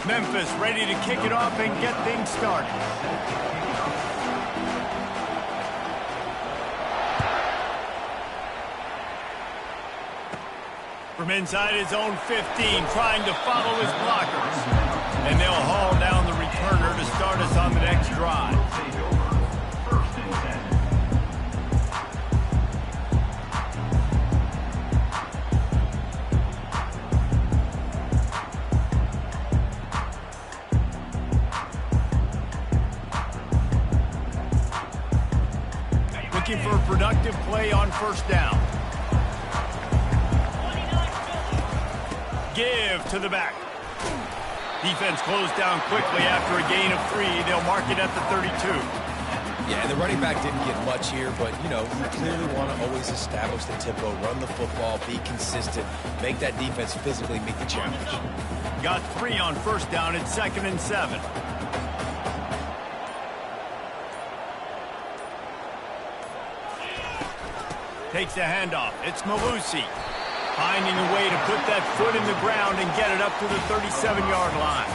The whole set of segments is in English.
Memphis ready to kick it off and get things started. From inside his own 15, trying to follow his blockers. And they'll haul down the returner to start us on the next drive. Looking for a productive play on first down. Give to the back. Defense closed down quickly after a gain of 3. They'll mark it at the 32. Yeah, and the running back didn't get much here, but, you know, you clearly want to always establish the tempo, run the football, be consistent, make that defense physically meet the challenge. Got 3 on first down. It's 2nd and 7. Takes the handoff. It's Malusi. Finding a way to put that foot in the ground and get it up to the 37-yard line.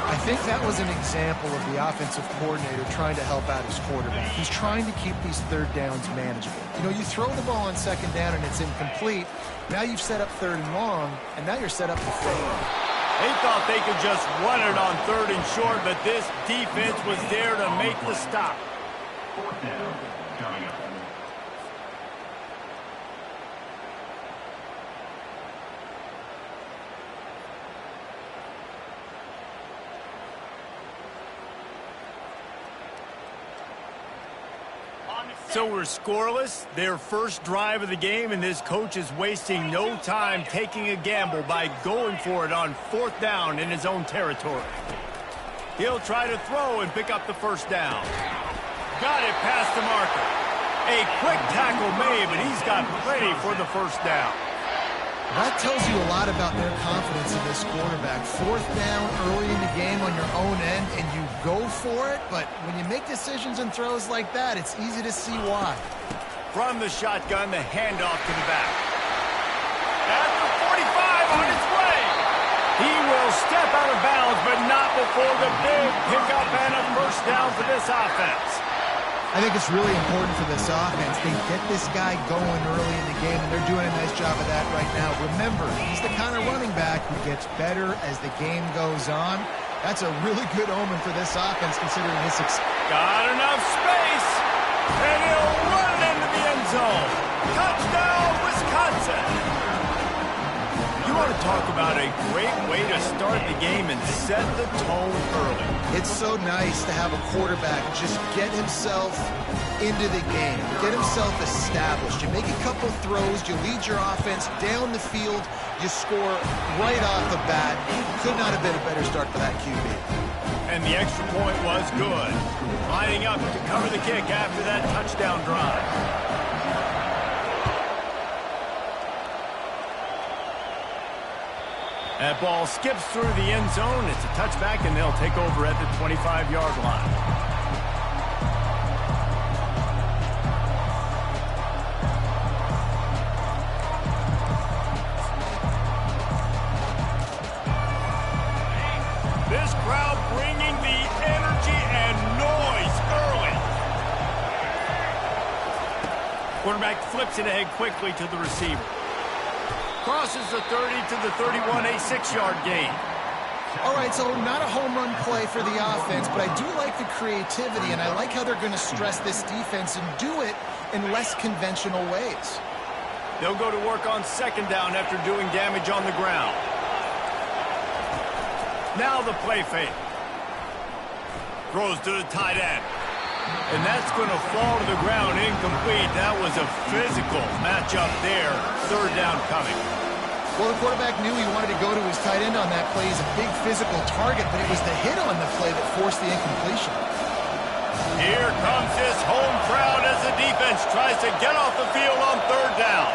I think that was an example of the offensive coordinator trying to help out his quarterback. He's trying to keep these third downs manageable. You know, you throw the ball on second down and it's incomplete. Now you've set up third and long, and now you're set up to fail. They thought they could just run it on third and short, but this defense was there to make the stop. Fourth down coming up. So we're scoreless, their first drive of the game, and this coach is wasting no time taking a gamble by going for it on fourth down in his own territory. He'll try to throw and pick up the first down. Got it past the marker. A quick tackle made, but he's got plenty for the first down. That tells you a lot about their confidence in this quarterback. Fourth down early in the game on your own end, and you go for it, but when you make decisions and throws like that, it's easy to see why. From the shotgun, the handoff to the back. At the 45 on its way. He will step out of bounds, but not before the big pickup and a first down for this offense. I think it's really important for this offense. They get this guy going early in the game, and they're doing a nice job of that right now. Remember, he's the kind of running back who gets better as the game goes on. That's a really good omen for this offense, considering his success. Got enough space, and he'll run it into the end zone. Touchdown, Wisconsin! You want to talk about a great way to start the game and set the tone early. It's so nice to have a quarterback just get himself into the game, get himself established. You make a couple throws, you lead your offense down the field, you score right off the bat. Could not have been a better start for that QB. And the extra point was good. Lining up to cover the kick after that touchdown drive. That ball skips through the end zone. It's a touchback, and they'll take over at the 25-yard line. This crowd bringing the energy and noise early. Quarterback flips it ahead quickly to the receiver. Crosses the 30 to the 31, a 6-yard gain. All right, so not a home run play for the offense, but I do like the creativity, and I like how they're going to stress this defense and do it in less conventional ways. They'll go to work on second down after doing damage on the ground. Now the play fake. Throws to the tight end. And that's going to fall to the ground incomplete. That was a physical matchup there. Third down coming. Well, the quarterback knew he wanted to go to his tight end on that play. He's a big physical target, but it was the hit on the play that forced the incompletion. Here comes this home crowd as the defense tries to get off the field on third down.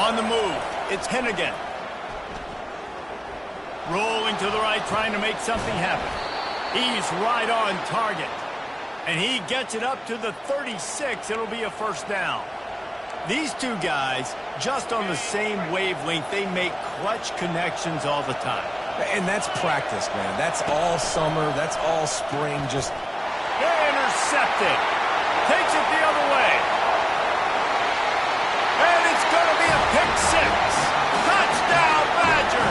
On the move, it's Hennigan. Rolling to the right, trying to make something happen. He's right on target. And he gets it up to the 36. It'll be a first down. These two guys, just on the same wavelength, they make clutch connections all the time. And that's practice, man. That's all summer. That's all spring. Just intercepted. Takes it the other way. And it's going to be a pick six. Touchdown, Badger.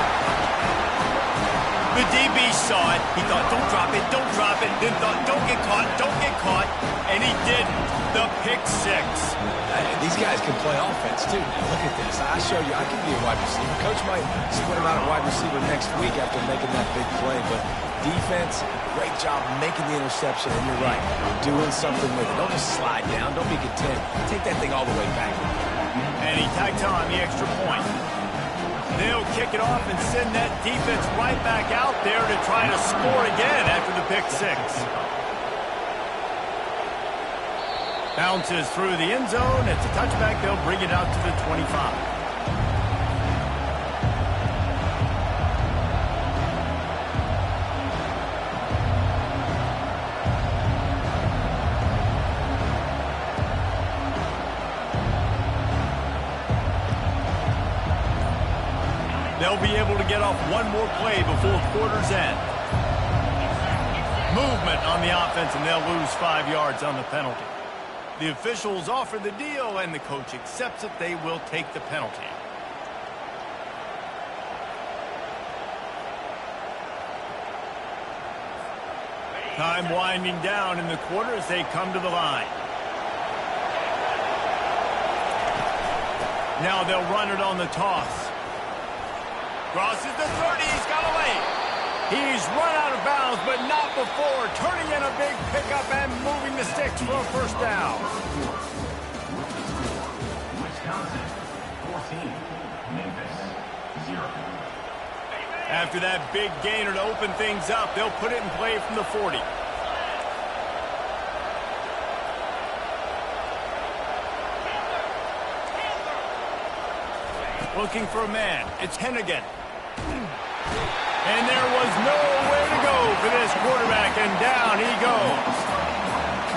The DB saw it. He thought, don't drop it, don't drop it. Then thought, don't get caught, don't get caught. And he didn't. The pick six. These guys can play offense, too. Look at this. I show you, I can be a wide receiver. Coach might split him out at wide receiver next week after making that big play. But defense, great job making the interception. And you're right, doing something with it. Don't just slide down. Don't be content. Take that thing all the way back. And he tacked on the extra point. They'll kick it off and send that defense right back out there to try to score again after the pick six. Bounces through the end zone. It's a touchback. They'll bring it out to the 25. They'll be able to get off one more play before quarter's end. Movement on the offense, and they'll lose 5 yards on the penalty. The officials offer the deal, and the coach accepts it. They will take the penalty. Time winding down in the quarter as they come to the line. Now they'll run it on the toss. Crosses the 30. He's got away. He's run out of bounds, but not before turning in a big pickup and moving the sticks for a first down. Wisconsin, 14. Memphis, 0. After that big gainer to open things up, they'll put it in play from the 40. Looking for a man. It's Hennigan. And there was nowhere to go for this quarterback, and down he goes.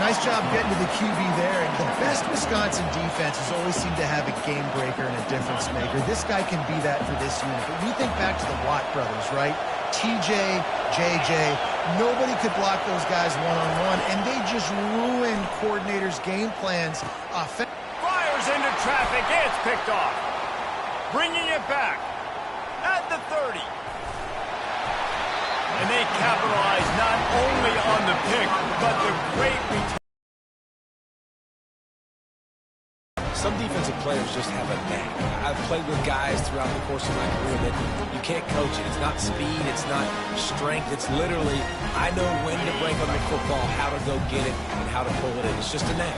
Nice job getting to the QB there. And the best Wisconsin defenses always seem to have a game breaker and a difference maker. This guy can be that for this unit. But we think back to the Watt brothers, right? TJ, JJ, nobody could block those guys one-on-one, and they just ruined coordinators' game plans. Fires into traffic. It's picked off. Bringing it back at the 30. And they capitalize not only on the pick, but the great return. Some defensive players just have a knack. I've played with guys throughout the course of my career that you can't coach it. It's not speed, it's not strength. It's literally, I know when to break on the football, how to go get it, and how to pull it in. It's just a knack.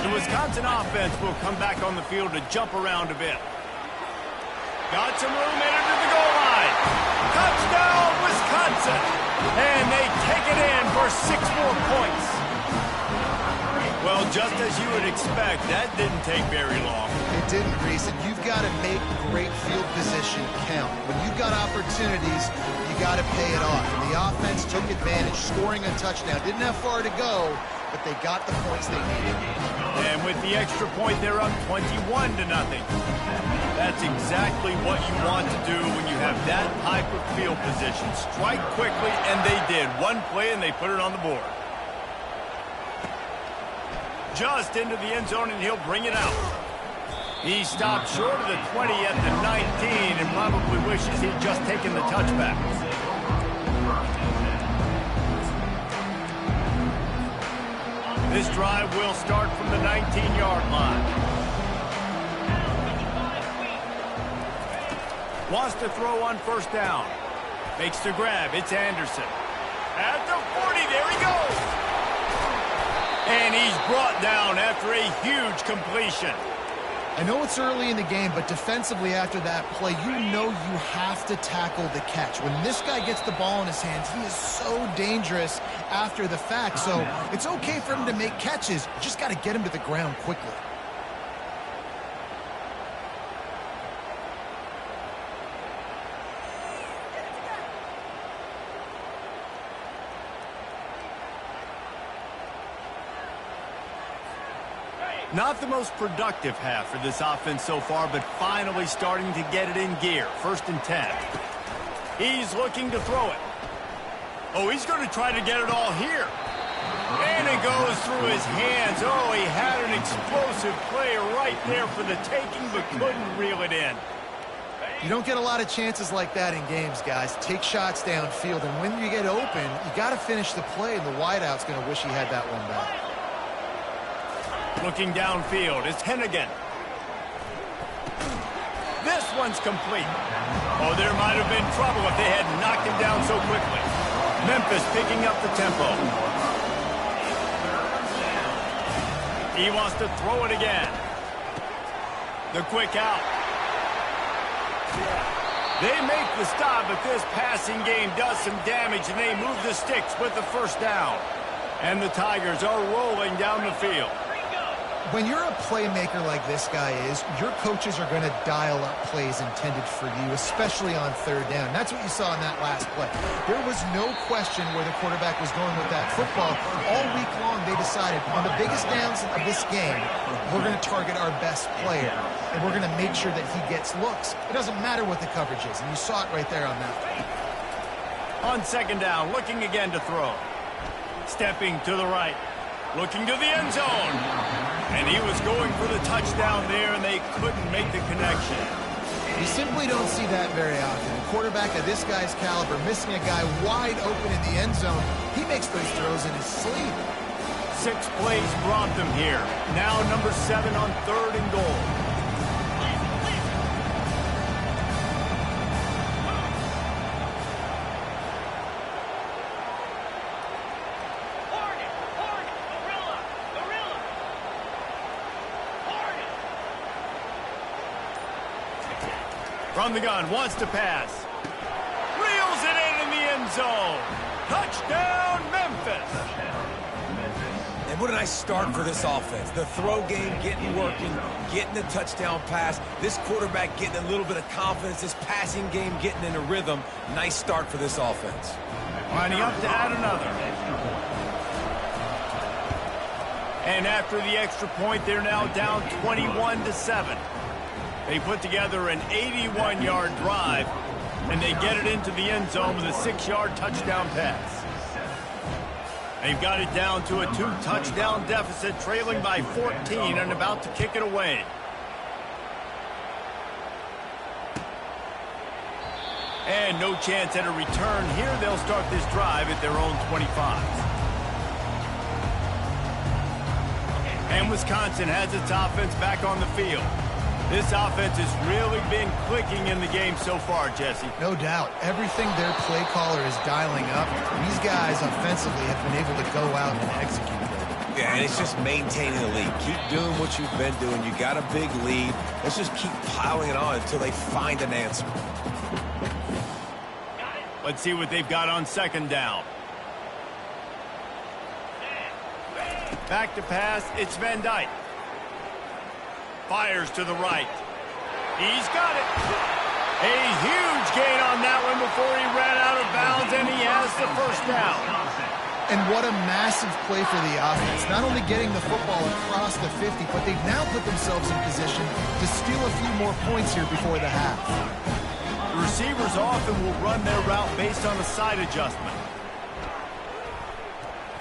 The Wisconsin offense will come back on the field to jump around a bit. Got some room into the goal line. Touchdown, Wisconsin. And they take it in for 6 more points. Well, just as you would expect, that didn't take very long. It didn't, Reese, and you've got to make great field position count. When you've got opportunities, you got to pay it off. And the offense took advantage, scoring a touchdown. Didn't have far to go, but they got the points they needed. And with the extra point, they're up 21-0. That's exactly what you want to do when you have that type of field position. Strike quickly, and they did. One play, and they put it on the board. Just into the end zone, and he'll bring it out. He stopped short of the 20 at the 19 and probably wishes he'd just taken the touchback. This drive will start from the 19-yard line. Wants to throw on first down. Makes the grab. It's Anderson. At the 40, there he goes. And he's brought down after a huge completion. I know it's early in the game, but defensively after that play, you know you have to tackle the catch. When this guy gets the ball in his hands, he is so dangerous after the fact. So it's okay for him to make catches. You just got to get him to the ground quickly. Not the most productive half for this offense so far, but finally starting to get it in gear. 1st and 10. He's looking to throw it. Oh, he's going to try to get it all here. And it goes through his hands. Oh, he had an explosive play right there for the taking, but couldn't reel it in. You don't get a lot of chances like that in games, guys. Take shots downfield, and when you get open, you got to finish the play, and the wideout's going to wish he had that one back. Looking downfield, it's Hennigan. This one's complete. Oh, there might have been trouble if they had knocked him down so quickly. Memphis picking up the tempo. He wants to throw it again. The quick out. They make the stop, but this passing game does some damage, and they move the sticks with the 1st down. And the Tigers are rolling down the field. When you're a playmaker like this guy is, your coaches are going to dial up plays intended for you, especially on 3rd down. That's what you saw in that last play. There was no question where the quarterback was going with that football. All week long, they decided, on the biggest downs of this game, we're going to target our best player, and we're going to make sure that he gets looks. It doesn't matter what the coverage is, and you saw it right there on that play. On 2nd down, looking again to throw. Stepping to the right. Looking to the end zone. And he was going for the touchdown there, and they couldn't make the connection. You simply don't see that very often. A quarterback of this guy's caliber missing a guy wide open in the end zone. He makes those throws in his sleep. 6 plays brought them here. Now number 7 on 3rd and goal. From the gun, wants to pass. Reels it in the end zone. Touchdown, Memphis. And what a nice start for this offense. The throw game getting working, getting the touchdown pass. This quarterback getting a little bit of confidence. This passing game getting in a rhythm. Nice start for this offense. Lining up to add another. And after the extra point, they're now down 21-7. They put together an 81-yard drive, and they get it into the end zone with a 6-yard touchdown pass. They've got it down to a 2-touchdown deficit, trailing by 14 and about to kick it away. And no chance at a return here. They'll start this drive at their own 25. And Wisconsin has its offense back on the field. This offense has really been clicking in the game so far, Jesse. No doubt. Everything their play caller is dialing up, these guys offensively have been able to go out and execute it. Yeah, and it's just maintaining the lead. Keep doing what you've been doing. You got a big lead. Let's just keep piling it on until they find an answer. Let's see what they've got on 2nd down. Back to pass, it's Van Dyke. Fires to the right. He's got it. A huge gain on that one before he ran out of bounds, and he has the 1st down. And what a massive play for the offense. Not only getting the football across the 50, but they've now put themselves in position to steal a few more points here before the half. Receivers often will run their route based on a side adjustment.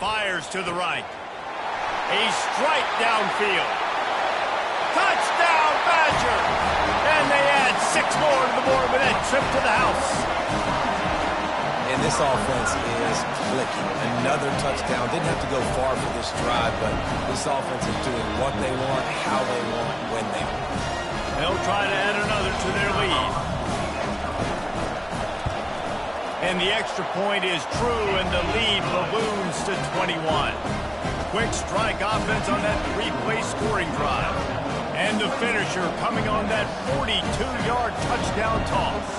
Fires to the right. A strike downfield. Touchdown, Badger! And they add 6 more to the board with that trip to the house. And this offense is clicking. Another touchdown. Didn't have to go far for this drive, but this offense is doing what they want, how they want, when they want. They'll try to add another to their lead. And the extra point is true, and the lead balloons to 21. Quick strike offense on that 3-play scoring drive. And the finisher coming on that 42-yard touchdown toss.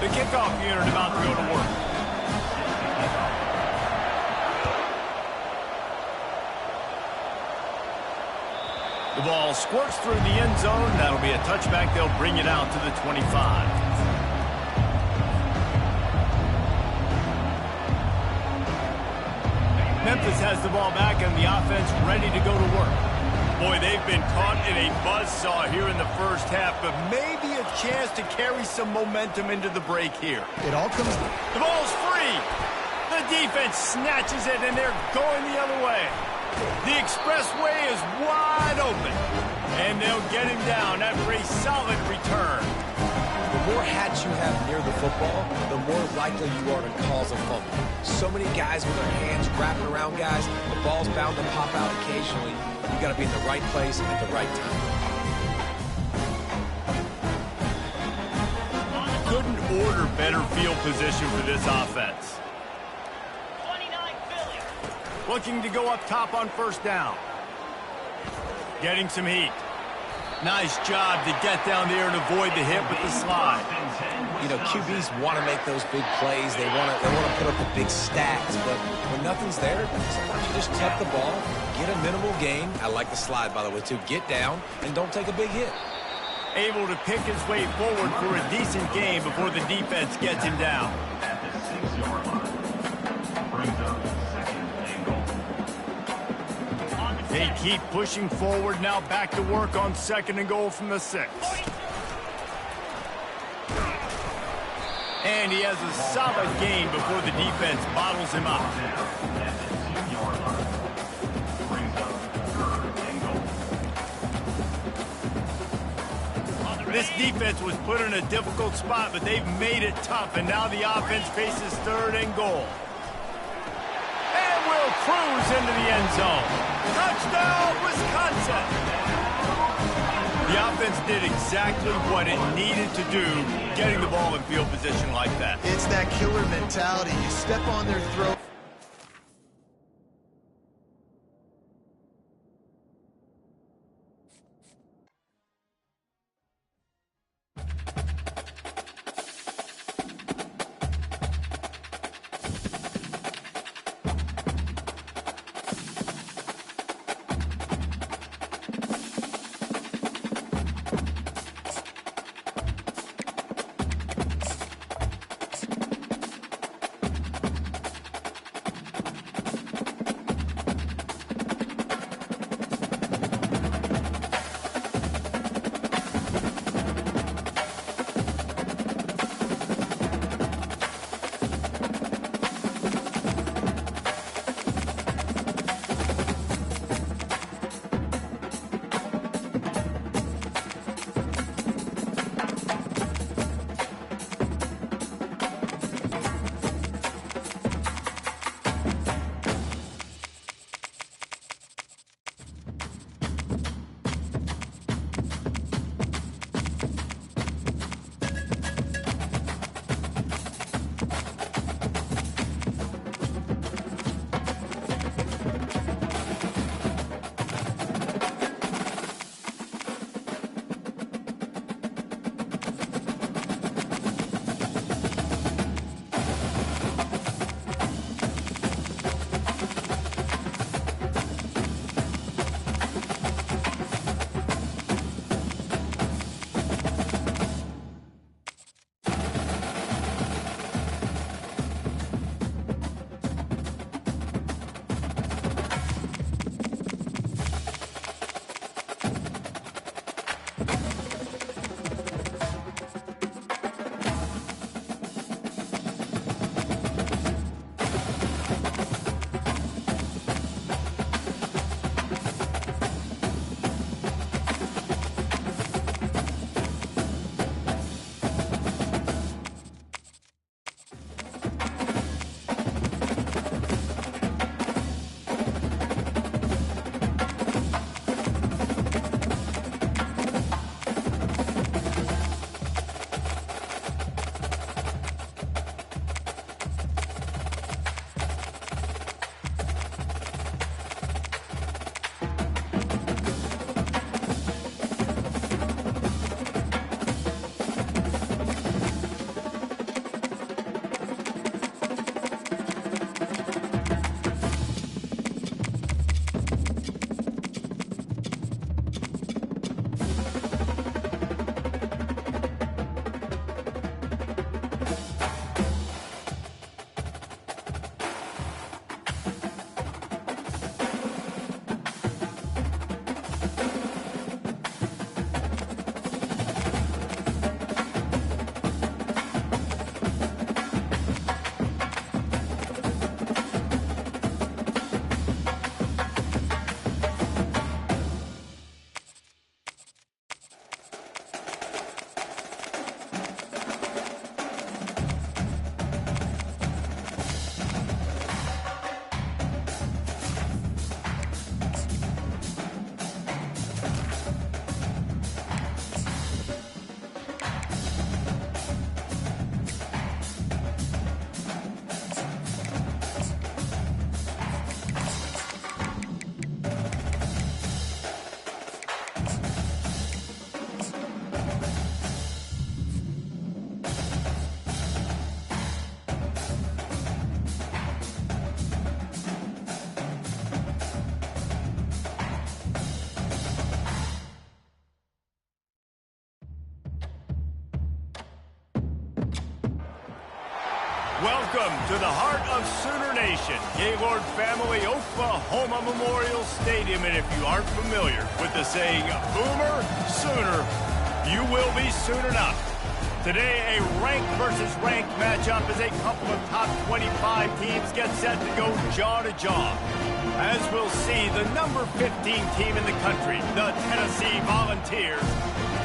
The kickoff unit about to go to work. The ball squirts through the end zone. That'll be a touchback. They'll bring it out to the 25. Memphis has the ball back and the offense ready to go to work. Boy, they've been caught in a buzzsaw here in the first half, but maybe a chance to carry some momentum into the break here. It all comes... The ball's free. The defense snatches it, and they're going the other way. The expressway is wide open, and they'll get him down after a solid return. The more hats you have near the football, the more likely you are to cause a fumble. So many guys with their hands wrapping around guys, the ball's bound to pop out occasionally. You got to be in the right place at the right time. Couldn't order better field position for this offense. 29 Philly. Looking to go up top on first down. Getting some heat. Nice job to get down there and avoid the hit with the slide. You know, QBs want to make those big plays. They want to put up the big stacks, but when nothing's there, sometimes you just tuck the ball, get a minimal gain. I like the slide, by the way, too. Get down and don't take a big hit. Able to pick his way forward for a decent gain before the defense gets him down. At the 6-yard line. Brings up second and goal. They keep pushing forward, now back to work on second and goal from the 6. And he has a solid gain before the defense bottles him up. At the 2-yard line. Brings up third and goal. This defense was put in a difficult spot, but they've made it tough, and now the offense faces third and goal. And will cruise into the end zone. Touchdown, Wisconsin! The offense did exactly what it needed to do, getting the ball in field position like that. It's that killer mentality. You step on their throat. Welcome to the heart of Sooner Nation, Gaylord Family Oklahoma Memorial Stadium. And if you aren't familiar with the saying, Boomer Sooner, you will be soon enough. Today, a ranked versus ranked matchup as a couple of top 25 teams get set to go jaw to jaw. As we'll see, the number 15 team in the country, the Tennessee Volunteers,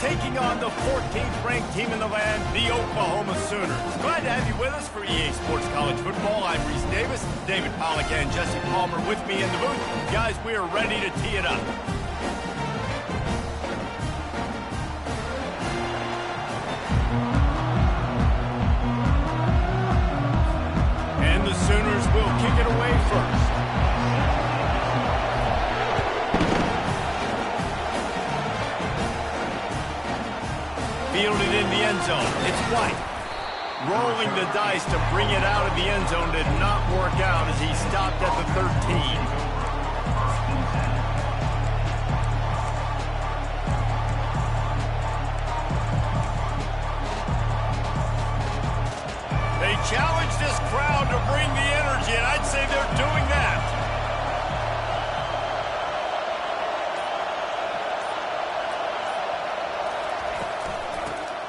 taking on the 14th ranked team in the land, the Oklahoma Sooners. Glad to have you with us for EA Sports College Football. I'm Reese Davis, David Pollack and Jesse Palmer with me in the booth. Guys, we are ready to tee it up. And the Sooners will kick it away first. Fielded in the end zone. It's White. Rolling the dice to bring it out of the end zone did not work out as he stopped at the 13. They challenge this crowd to bring the energy, and I'd say they're doing that.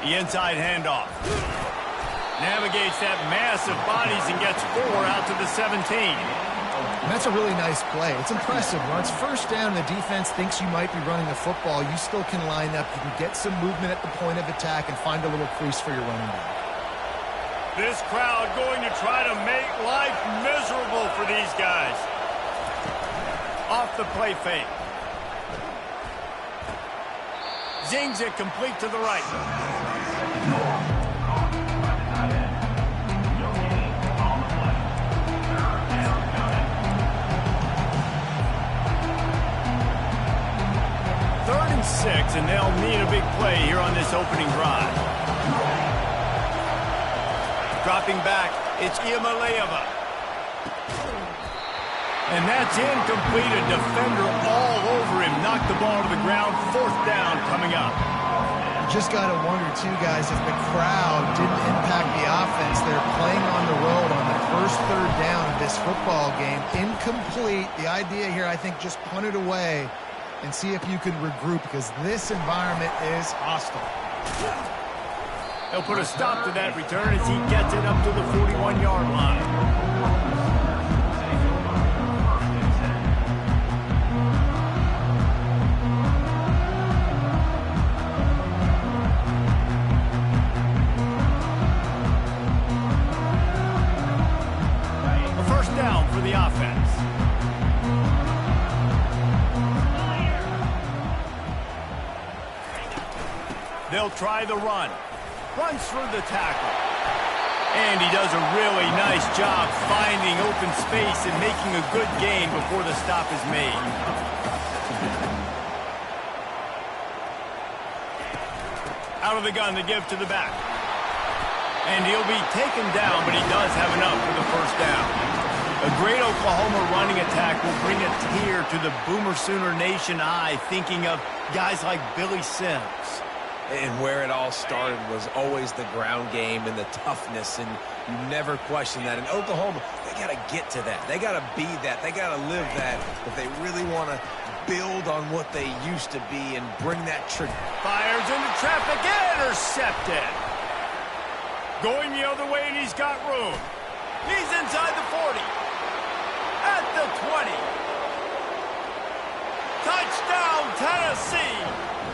The inside handoff. Navigates that mass of bodies and gets 4 out to the 17. And that's a really nice play. It's impressive. When it's first down and the defense thinks you might be running the football, you still can line up. You can get some movement at the point of attack and find a little crease for your running back. This crowd going to try to make life miserable for these guys. Off the play fake. Zings it complete to the right. Third and 6, and they'll need a big play here on this opening drive. Dropping back, it's Iamaleava. And that's incomplete. A defender all over him. Knocked the ball to the ground. 4th down coming up. Just got to wonder, too, guys, if the crowd didn't impact the offense. They're playing on the road on the first 3rd down of this football game. Incomplete. The idea here, I think, just punt it away and see if you can regroup, because this environment is hostile. They'll put a stop to that return as he gets it up to the 41-yard line. The offense. They'll try the run. Runs through the tackle. And he does a really nice job finding open space and making a good gain before the stop is made. Out of the gun to give to the back. And he'll be taken down, but he does have enough for the first down. A great Oklahoma running attack will bring a tear to the Boomer Sooner Nation eye, thinking of guys like Billy Sims. And where it all started was always the ground game and the toughness, and you never question that. In Oklahoma, they got to get to that. They got to be that. They got to live that if they really want to build on what they used to be and bring that Fires into traffic, intercepted. Going the other way, and he's got room. He's inside the 40. At the 20. Touchdown, Tennessee.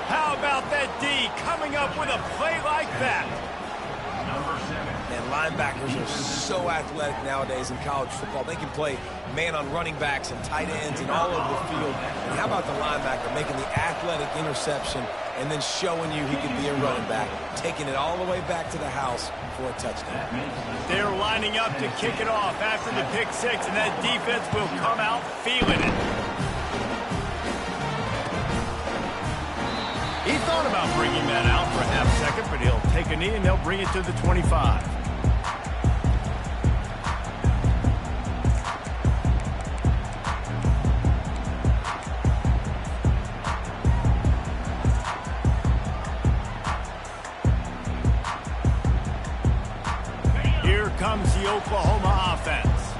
How about that D coming up with a play like that? And linebackers are so athletic nowadays in college football. They can play man on running backs and tight ends and all over the field. And how about the linebacker making the athletic interception and then showing you he can be a running back, taking it all the way back to the house for a touchdown. They're lining up to kick it off after the pick 6, and that defense will come out feeling it. He thought about bringing that out for a half second, but he'll take a knee and they'll bring it to the 25. Here comes the Oklahoma offense.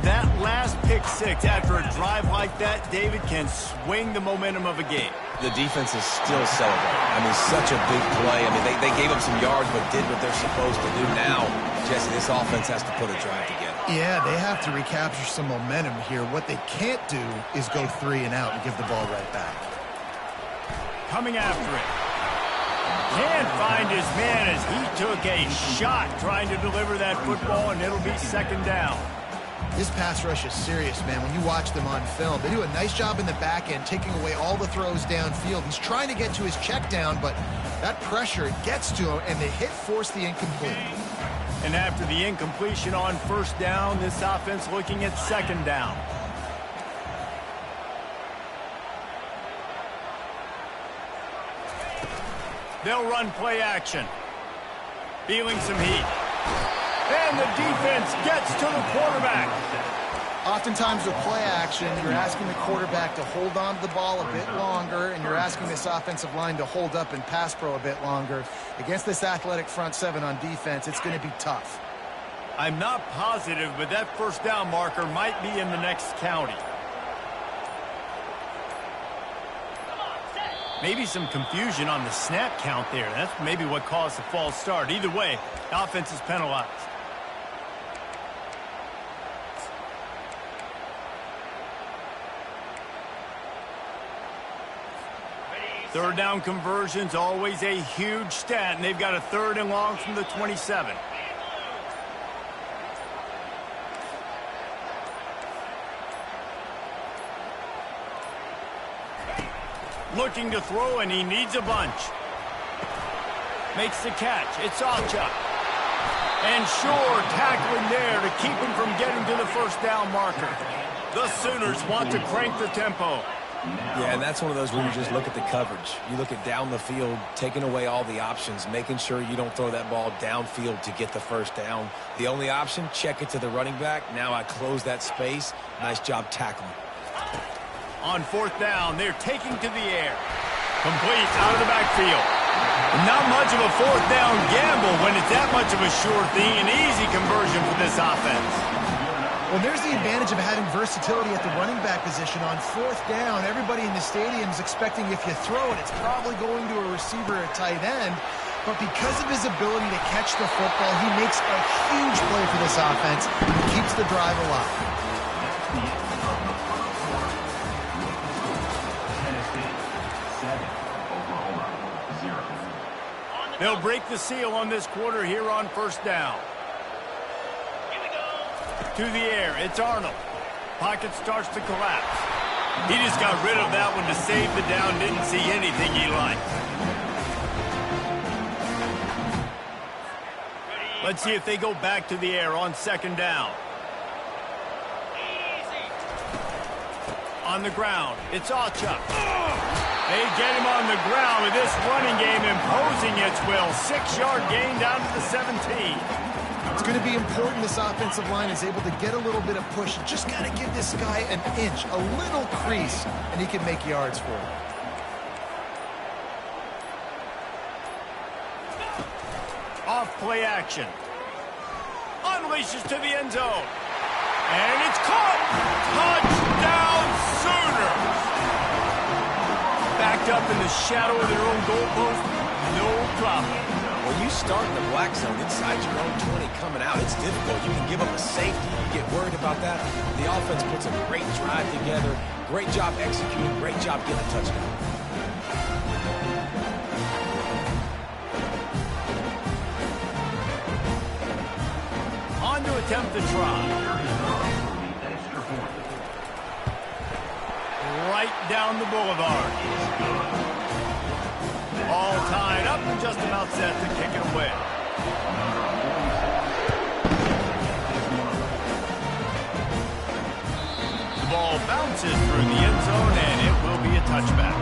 That last pick six after a drive like that, David, can swing the momentum of a game. The defense is still celebrating. I mean, such a big play. I mean, they gave up some yards but did what they're supposed to do. Now, Jesse, this offense has to put a drive together. Yeah, they have to recapture some momentum here. What they can't do is go 3 and out and give the ball right back. Coming after it. Can't find his man as he took a shot trying to deliver that football, and it'll be second down. This pass rush is serious, man. When you watch them on film, they do a nice job in the back end, taking away all the throws downfield. He's trying to get to his check down, but that pressure gets to him, and the hit forced the incomplete. And after the incompletion on first down, this offense looking at second down. They'll run play action. Feeling some heat. And the defense gets to the quarterback. Oftentimes with play action, you're asking the quarterback to hold on to the ball a bit longer, and you're asking this offensive line to hold up and pass pro a bit longer. Against this athletic front seven on defense, it's going to be tough. I'm not positive, but that first down marker might be in the next county. Maybe some confusion on the snap count there. That's maybe what caused the false start. Either way, the offense is penalized. Third down conversions, always a huge stat, and they've got a 3rd and long from the 27. Looking to throw, and he needs a bunch. Makes the catch. It's Alchuk. And sure, tackling there to keep him from getting to the first down marker. The Sooners want to crank the tempo. Yeah, and that's one of those where you just look at the coverage. You look at down the field, taking away all the options, making sure you don't throw that ball downfield to get the first down. The only option, check it to the running back. Now I close that space. Nice job tackling. On fourth down, they're taking to the air. Complete out of the backfield. Not much of a fourth down gamble when it's that much of a sure thing. An easy conversion for this offense. Well, there's the advantage of having versatility at the running back position. On fourth down, everybody in the stadium is expecting if you throw it, it's probably going to a receiver or tight end. But because of his ability to catch the football, he makes a huge play for this offense and keeps the drive alive. Tennessee 7, Oklahoma 0. They'll break the seal on this quarter here on first down. To the air, it's Arnold. Pocket starts to collapse. He just got rid of that one to save the down. Didn't see anything he liked. Let's see if they go back to the air on second down. On the ground, it's Alchuk. They get him on the ground with this running game imposing its will. 6-yard gain down to the 17. It's going to be important this offensive line is able to get a little bit of push. Just got to give this guy an inch, a little crease, and he can make yards for it. Off play action. Unleashes to the end zone. And it's caught. Touchdown Sooners. Backed up in the shadow of their own goalpost. No problem. When you start in the black zone inside your own 20 coming out, it's difficult. You can give up a safety. You get worried about that. The offense puts a great drive together. Great job executing. Great job getting a touchdown. On to attempt the try. Right down the boulevard. All tied up and just about set to kick it away. The ball bounces through the end zone, and it will be a touchback.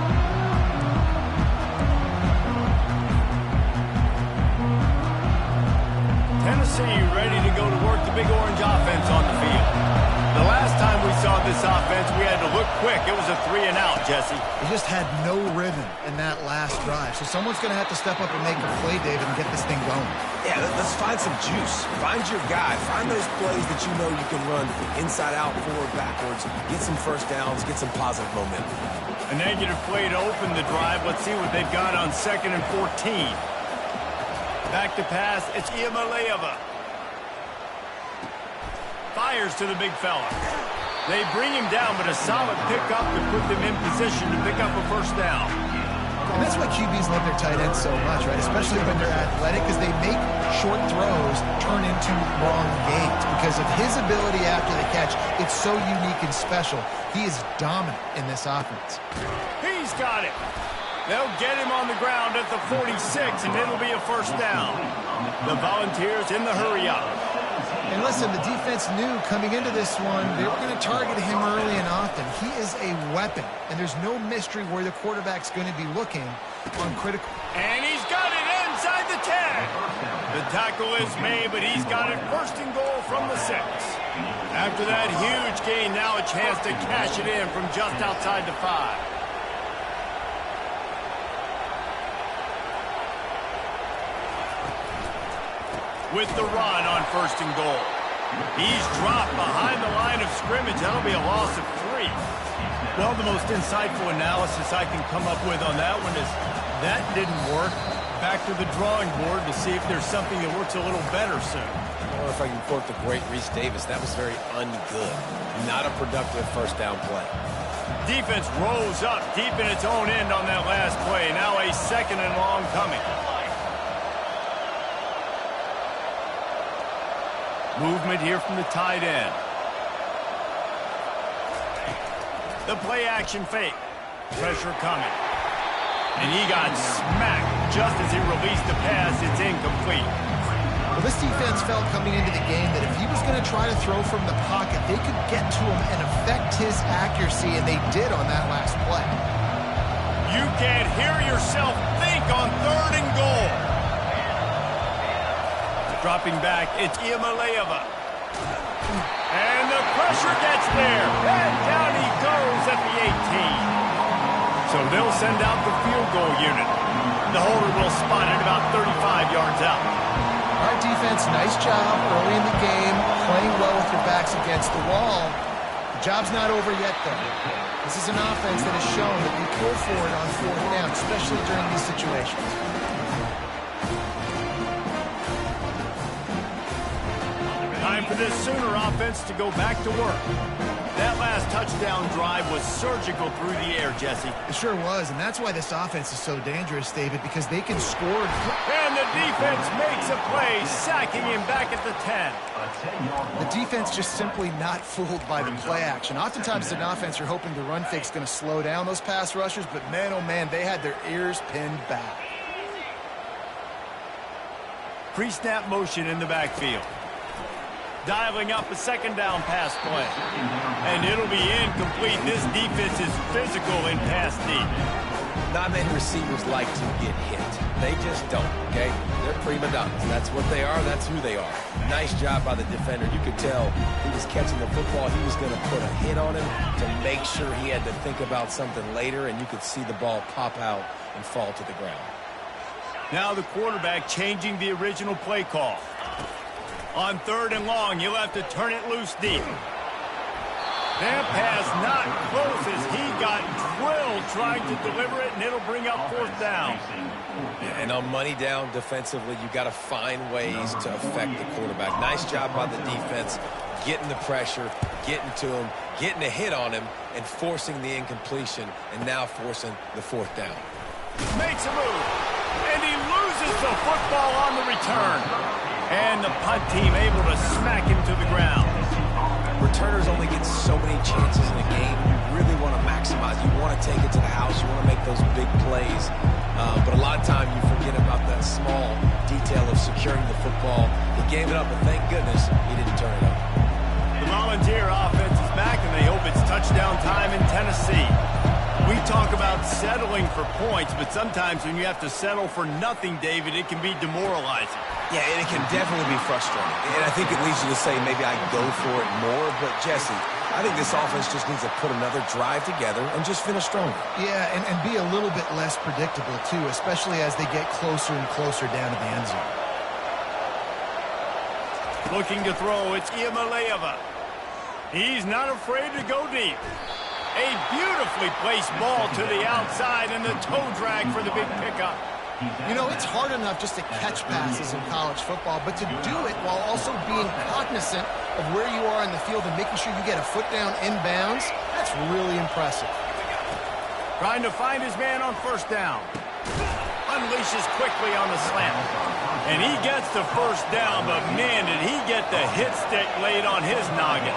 Tennessee ready to go to work the Big Orange offense on the field. The last time we saw this offense, we had to look quick. It was a a 3 and out, Jesse. They just had no rhythm in that last drive. So someone's going to have to step up and make a play, David, and get this thing going. Yeah, let's find some juice. Find your guy. Find those plays that you know you can run inside out, forward, backwards. Get some first downs. Get some positive momentum. A negative play to open the drive. Let's see what they've got on 2nd and 14. Back to pass. It's Iamaleava. Fires to the big fella. They bring him down, but a solid pickup to put them in position to pick up a first down. And that's why QBs love their tight ends so much, right? Especially when they're athletic, because they make short throws turn into long gains. Because of his ability after the catch, it's so unique and special. He is dominant in this offense. He's got it. They'll get him on the ground at the 46, and it'll be a first down. The Volunteers in the hurry-up. And listen, the defense knew coming into this one, they were going to target him early and often. He is a weapon, and there's no mystery where the quarterback's going to be looking on critical. And he's got it inside the 10. The tackle is made, but he's got it first and goal from the 6. After that huge gain, now a chance to cash it in from just outside the 5. With the run on 1st and goal. He's dropped behind the line of scrimmage. That'll be a loss of 3. Well, the most insightful analysis I can come up with on that one is that didn't work. Back to the drawing board to see if there's something that works a little better soon. Or if I can quote the great Reese Davis, that was very ungood. Not a productive first down play. Defense rolls up deep in its own end on that last play. Now a 2nd and long coming. Movement here from the tight end. The play action fake. Pressure coming. And he got smacked just as he released the pass. It's incomplete. Well, this defense felt coming into the game that if he was going to try to throw from the pocket, they could get to him and affect his accuracy, and they did on that last play. You can't hear yourself think on 3rd and goal. Dropping back, it's Iamaleava. And the pressure gets there. And down he goes at the 18. So they'll send out the field goal unit. The holder will spot it about 35 yards out. Our defense, nice job early in the game, playing well with your backs against the wall. The job's not over yet, though. This is an offense that has shown that we pull for it on 4th down, especially during these situations. Time for this Sooner offense to go back to work. That last touchdown drive was surgical through the air, Jesse. It sure was, and that's why this offense is so dangerous, David, because they can score. And the defense makes a play, sacking him back at the 10. The defense just simply not fooled by the play action. Oftentimes, as an offense, you're hoping the run fake's going to slow down those pass rushers, but man, oh man, they had their ears pinned back. Pre-snap motion in the backfield. Dialing up a 2nd down pass play. And it'll be incomplete. This defense is physical in pass deep. Not many receivers like to get hit. They just don't, okay? They're prima donnas. That's what they are. That's who they are. Nice job by the defender. You could tell he was catching the football. He was going to put a hit on him to make sure he had to think about something later, and you could see the ball pop out and fall to the ground. Now the quarterback changing the original play call. On 3rd and long, you'll have to turn it loose deep. That pass not close as he got drilled trying to deliver it, and it'll bring up 4th down. And on money down defensively, you got to find ways to affect the quarterback. Nice job by the defense, getting the pressure, getting to him, getting a hit on him, and forcing the incompletion, and now forcing the 4th down. Makes a move, and he loses the football on the return. And the punt team able to smack him to the ground. Returners only get so many chances in a game. You really want to maximize. You want to take it to the house. You want to make those big plays. But a lot of time you forget about that small detail of securing the football. He gave it up, but thank goodness he didn't turn it over. The Volunteer offense is back, and they hope it's touchdown time in Tennessee. We talk about settling for points, but sometimes when you have to settle for nothing, David, it can be demoralizing. Yeah, and it can definitely be frustrating. And I think it leads you to say maybe I go for it more. But, Jesse, I think this offense just needs to put another drive together and just finish stronger. Yeah, and be a little bit less predictable, too, especially as they get closer and closer down to the end zone. Looking to throw, it's Iamaleava. He's not afraid to go deep. A beautifully placed ball to the outside and the toe drag for the big pickup. You know, it's hard enough just to catch passes in college football, but to do it while also being cognizant of where you are in the field and making sure you get a foot down inbounds, that's really impressive. Trying to find his man on first down. Unleashes quickly on the slant. And he gets the first down, but man, did he get the hit stick laid on his noggin.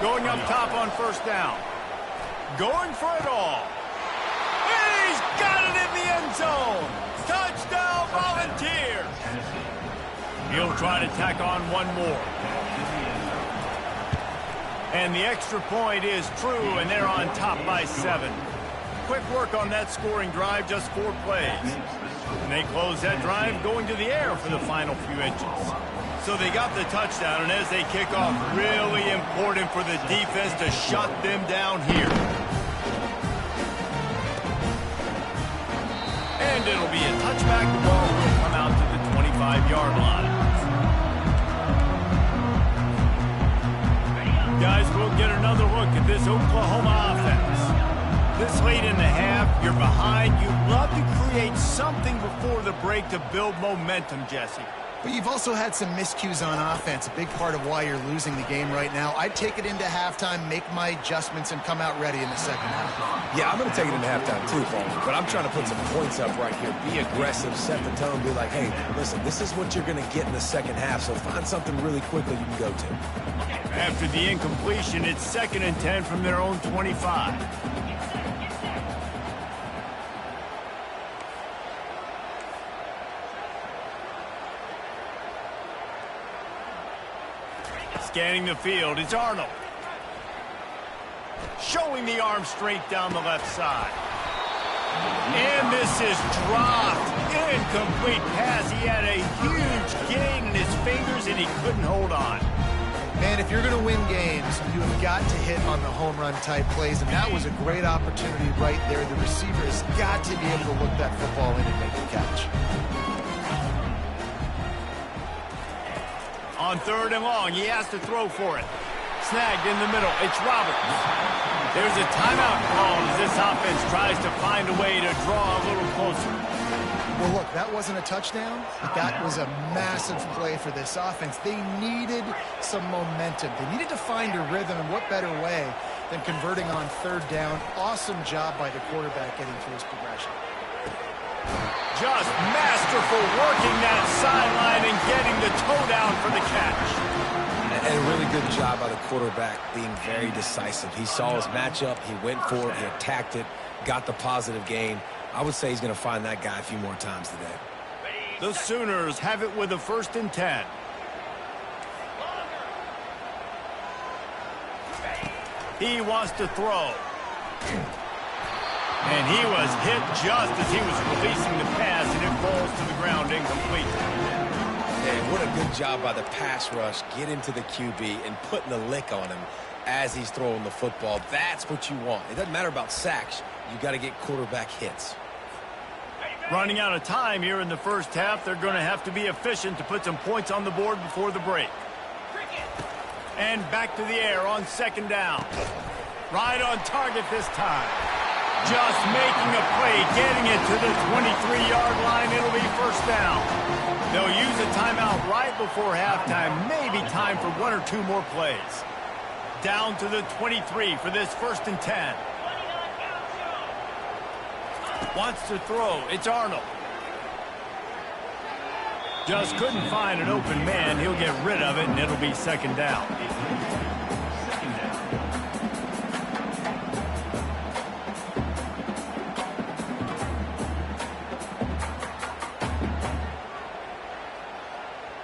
Going up top on first down. Going for it all. And he's got it in the end zone. Touchdown, Volunteers. He'll try to tack on one more. And the extra point is true, and they're on top by 7. Quick work on that scoring drive, just 4 plays. And they close that drive going to the air for the final few inches. So they got the touchdown, and as they kick off, really important for the defense to shut them down here. And it'll be a touchback. The ball will come out to the 25-yard line. Guys, we'll get another look at this Oklahoma offense. This late in the half, you're behind. You'd love to create something before the break to build momentum, Jesse. But you've also had some miscues on offense, a big part of why you're losing the game right now. I'd take it into halftime, make my adjustments, and come out ready in the second half. Yeah, I'm going to take it into halftime too, Paulie, but I'm trying to put some points up right here. Be aggressive, set the tone, be like, hey, listen, this is what you're going to get in the second half, so find something really quickly you can go to. After the incompletion, it's 2nd and 10 from their own 25. Scanning the field, it's Arnold. Showing the arm strength down the left side. And this is dropped. Incomplete pass. He had a huge gain in his fingers, and he couldn't hold on. Man, if you're going to win games, you have got to hit on the home run type plays, and that was a great opportunity right there. The receiver has got to be able to look that football in and make the catch. On 3rd and long, he has to throw for it. Snagged in the middle. It's Roberts. There's a timeout called as this offense tries to find a way to draw a little closer. Well, look, that wasn't a touchdown, but that was a massive play for this offense. They needed some momentum. They needed to find a rhythm, and what better way than converting on 3rd down. Awesome job by the quarterback getting through his progression. Just masterful working that sideline and getting the toe down for the catch. And a really good job by the quarterback being very decisive. He saw his matchup, he went for it, he attacked it, got the positive gain. I would say he's going to find that guy a few more times today. The Sooners have it with a 1st and 10. He wants to throw. And he was hit just as he was releasing the pass, and it falls to the ground incomplete. Hey, what a good job by the pass rush, getting to the QB and putting the lick on him as he's throwing the football. That's what you want. It doesn't matter about sacks. You got to get quarterback hits. Running out of time here in the first half, they're going to have to be efficient to put some points on the board before the break. And back to the air on 2nd down. Right on target this time. Just making a play, getting it to the 23-yard line. It'll be 1st down. They'll use a timeout right before halftime. Maybe time for 1 or 2 more plays. Down to the 23 for this 1st and 10. Wants to throw. It's Arnold. Just couldn't find an open man. He'll get rid of it, and it'll be 2nd down.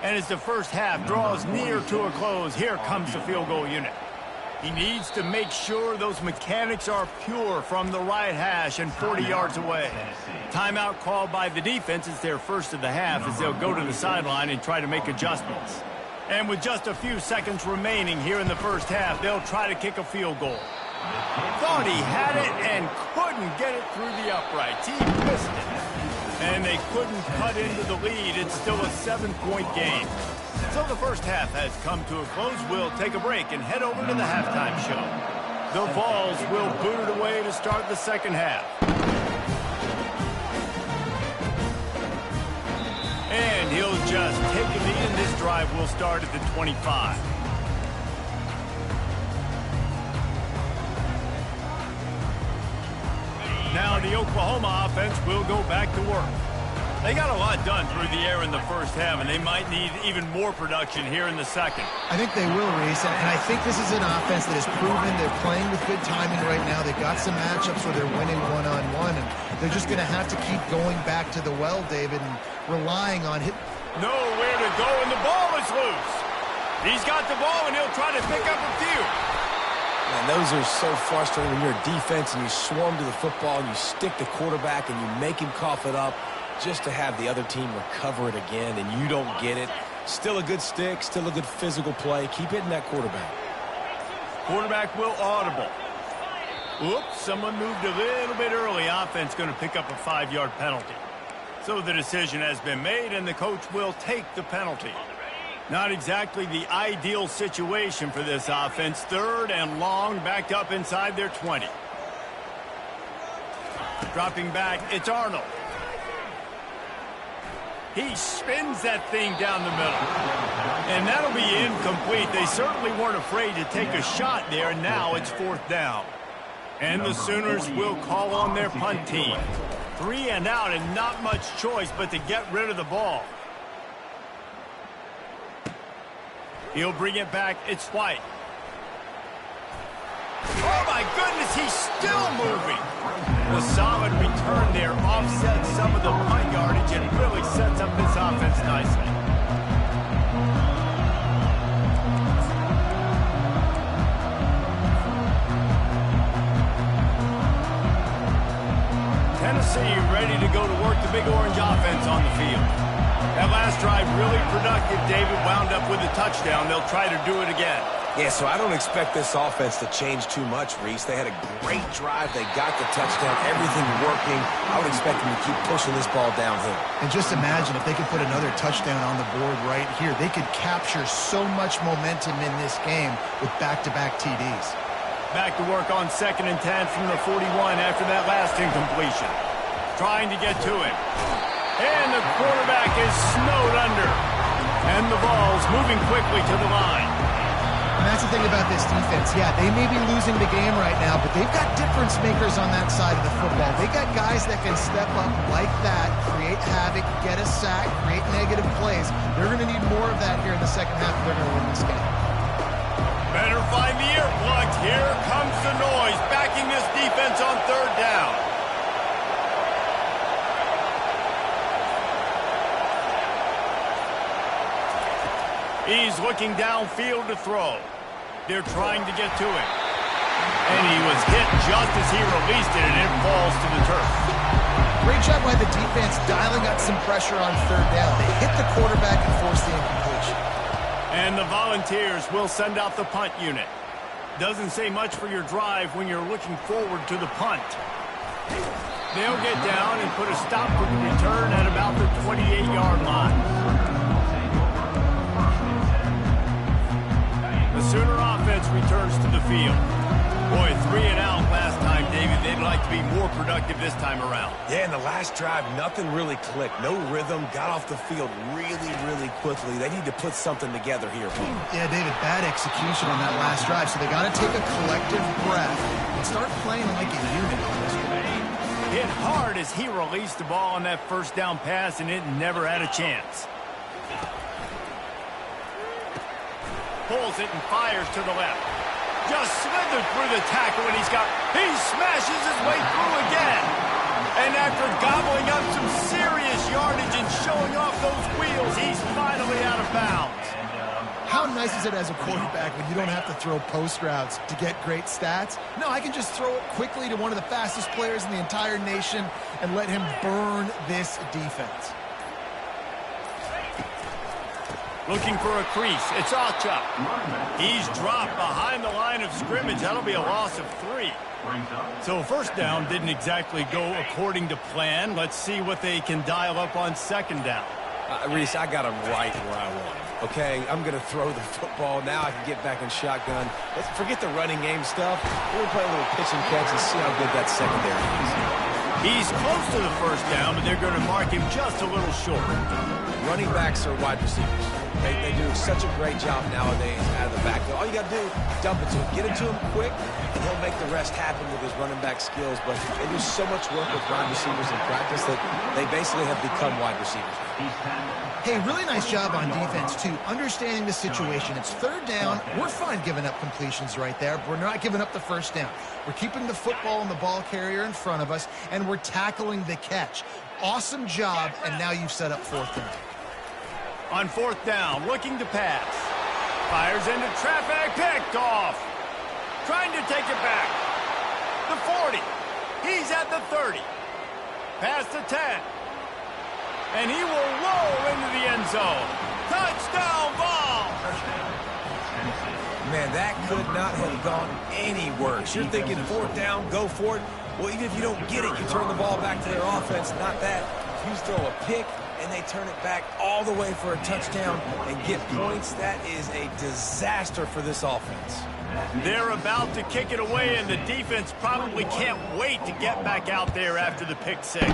And as the first half draws near to a close, here comes the field goal unit. He needs to make sure those mechanics are pure from the right hash and 40 yards away. Timeout called by the defense. It's their first of the half as they'll go to the sideline and try to make adjustments. And with just a few seconds remaining here in the first half, they'll try to kick a field goal. Thought he had it and couldn't get it through the uprights. He missed it. And they couldn't cut into the lead. It's still a 7-point game. So the first half has come to a close. We'll take a break and head over to the halftime show. The Vols will boot it away to start the second half. And he'll just take a knee, and this drive will start at the 25. Now the Oklahoma offense will go back to work. They got a lot done through the air in the first half, and they might need even more production here in the second. I think they will, Reese, and I think this is an offense that has proven they're playing with good timing right now. They've got some matchups where they're winning one-on-one, and they're just going to have to keep going back to the well, David, and relying on hit. Nowhere to go, and the ball is loose. He's got the ball, and he'll try to pick up a few. Man, those are so frustrating when you're a defense and you swarm to the football and you stick the quarterback and you make him cough it up just to have the other team recover it again and you don't get it. Still a good stick, still a good physical play. Keep hitting that quarterback. Quarterback will audible. Oops, someone moved a little bit early. Offense going to pick up a 5-yard penalty. So the decision has been made and the coach will take the penalty. Not exactly the ideal situation for this offense. 3rd and long, backed up inside their 20. Dropping back, it's Arnold. He spins that thing down the middle. And that'll be incomplete. They certainly weren't afraid to take a shot there. Now it's 4th down. And the Sooners will call on their punt team. 3 and out and not much choice but to get rid of the ball. He'll bring it back. It's White. Oh, my goodness, he's still moving. The solid return there offsets some of the punt yardage and really sets up this offense nicely. Tennessee ready to go to work the Big Orange offense on the field. That last drive really productive. David wound up with a touchdown. They'll try to do it again. Yeah, so I don't expect this offense to change too much, Reese. They had a great drive. They got the touchdown. Everything working. I would expect them to keep pushing this ball downhill. And just imagine if they could put another touchdown on the board right here. They could capture so much momentum in this game with back-to-back TDs. Back to work on 2nd and 10 from the 41 after that last incompletion. Trying to get to it. And the quarterback is snowed under. And the Vols moving quickly to the line. And that's the thing about this defense. Yeah, they may be losing the game right now, but they've got difference makers on that side of the football. They got guys that can step up like that, create havoc, get a sack, create negative plays. They're going to need more of that here in the second half if they're going to win this game. Better find the earplugs. Here comes the noise, backing this defense on 3rd down. He's looking downfield to throw. They're trying to get to him. And he was hit just as he released it, and it falls to the turf. Great job by the defense dialing up some pressure on 3rd down. They hit the quarterback and forced the incompletion. And the Volunteers will send out the punt unit. Doesn't say much for your drive when you're looking forward to the punt. They'll get down and put a stop for the return at about the 28-yard line. The Sooner offense returns to the field. Boy, 3 and out last time, David. They'd like to be more productive this time around. Yeah, in the last drive, nothing really clicked. No rhythm, got off the field really, really quickly. They need to put something together here. Yeah, David, bad execution on that last drive, so they got to take a collective breath and start playing like a unit on this one. Hit hard as he released the ball on that 1st down pass, and it never had a chance. Pulls it and fires to the left. Just slithered through the tackle, and he smashes his way through again. And after gobbling up some serious yardage and showing off those wheels, he's finally out of bounds. How nice is it as a quarterback when you don't have to throw post routes to get great stats? No, I can just throw it quickly to one of the fastest players in the entire nation and let him burn this defense. Looking for a crease. It's Ocha. He's dropped behind the line of scrimmage. That'll be a loss of 3. So first down didn't exactly go according to plan. Let's see what they can dial up on second down. Reese, I got him right where I want him. Okay, I'm going to throw the football. Now I can get back in shotgun. Let's forget the running game stuff. We're going to play a little pitch and catch and see how good that secondary is. He's close to the first down, but they're going to mark him just a little short. Running backs are wide receivers. They do such a great job nowadays out of the backfield. All you got to do, dump it to him. Get it to him quick, and he'll make the rest happen with his running back skills. But they do so much work with wide receivers in practice that they basically have become wide receivers. Hey, really nice job on defense, too. Understanding the situation. It's third down. We're fine giving up completions right there, but we're not giving up the first down. We're keeping the football and the ball carrier in front of us, and we're tackling the catch. Awesome job, and now you've set up fourth down. On fourth down, looking to pass. Fires into traffic, picked off. Trying to take it back. The 40. He's at the 30. Past the 10. And he will roll into the end zone. Touchdown ball! Man, that could not have gone any worse. You're thinking fourth down, go for it. Well, even if you don't get it, you turn the ball back to their offense. Not that. You throw a pick, and they turn it back all the way for a touchdown and get points. That is a disaster for this offense. They're about to kick it away, and the defense probably can't wait to get back out there after the pick six.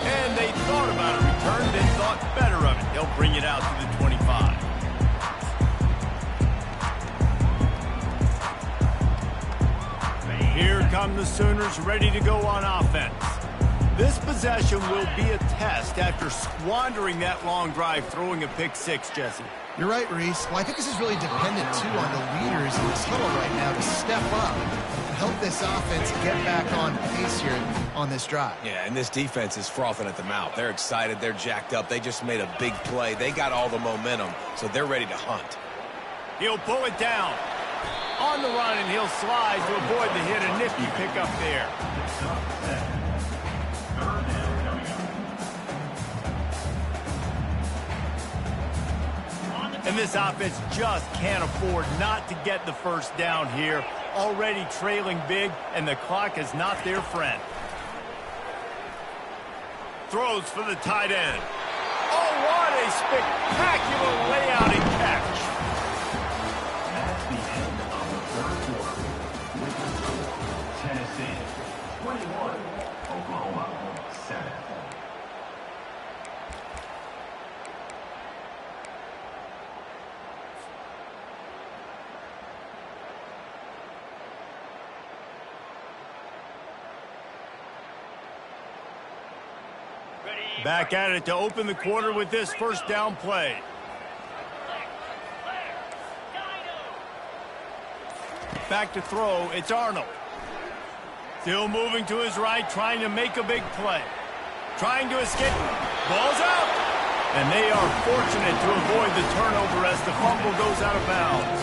And they thought about a return, then thought better of it. They'll bring it out to the 25. Here come the Sooners ready to go on offense. This possession will be a test after squandering that long drive throwing a pick six, Jesse. You're right, Reese. Well, I think this is really dependent, too, on the leaders in this huddle right now to step up and help this offense get back on pace here on this drive. Yeah, and this defense is frothing at the mouth. They're excited. They're jacked up. They just made a big play. They got all the momentum, so they're ready to hunt. He'll pull it down. On the run, and he'll slide to avoid the hit. A nifty pickup there. And this offense just can't afford not to get the first down here. Already trailing big, and the clock is not their friend. Throws for the tight end. Oh, what a spectacular layout and catch. That's the end of the third quarter. With the score, Tennessee 21, Oklahoma 7. Back at it to open the quarter with this first down play. Back to throw, it's Arnold. Still moving to his right, trying to make a big play. Trying to escape. Ball's out. And they are fortunate to avoid the turnover as the fumble goes out of bounds.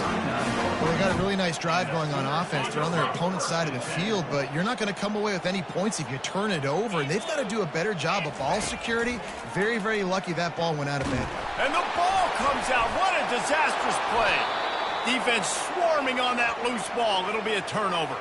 Well, they got a really nice drive going on offense. They're on their opponent's side of the field, but you're not going to come away with any points if you turn it over. And they've got to do a better job of ball security. Very, very lucky that ball went out of bounds. And the ball comes out. What a disastrous play. Defense swarming on that loose ball. It'll be a turnover.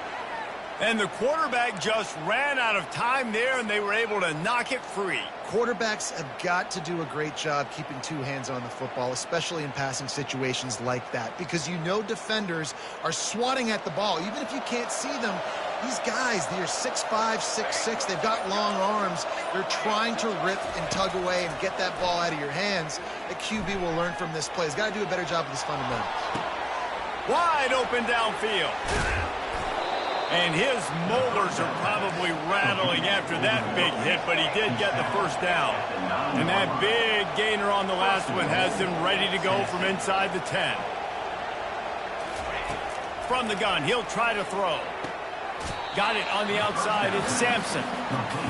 And the quarterback just ran out of time there, and they were able to knock it free. Quarterbacks have got to do a great job keeping two hands on the football, especially in passing situations like that, because you know defenders are swatting at the ball. Even if you can't see them, these guys, they're 6'5", 6'6", they've got long arms. They're trying to rip and tug away and get that ball out of your hands. The QB will learn from this play. He's got to do a better job with his fundamentals. Wide open downfield. And his molars are probably rattling after that big hit, but he did get the first down. And that big gainer on the last one has him ready to go from inside the 10. From the gun, he'll try to throw. Got it on the outside, it's Sampson.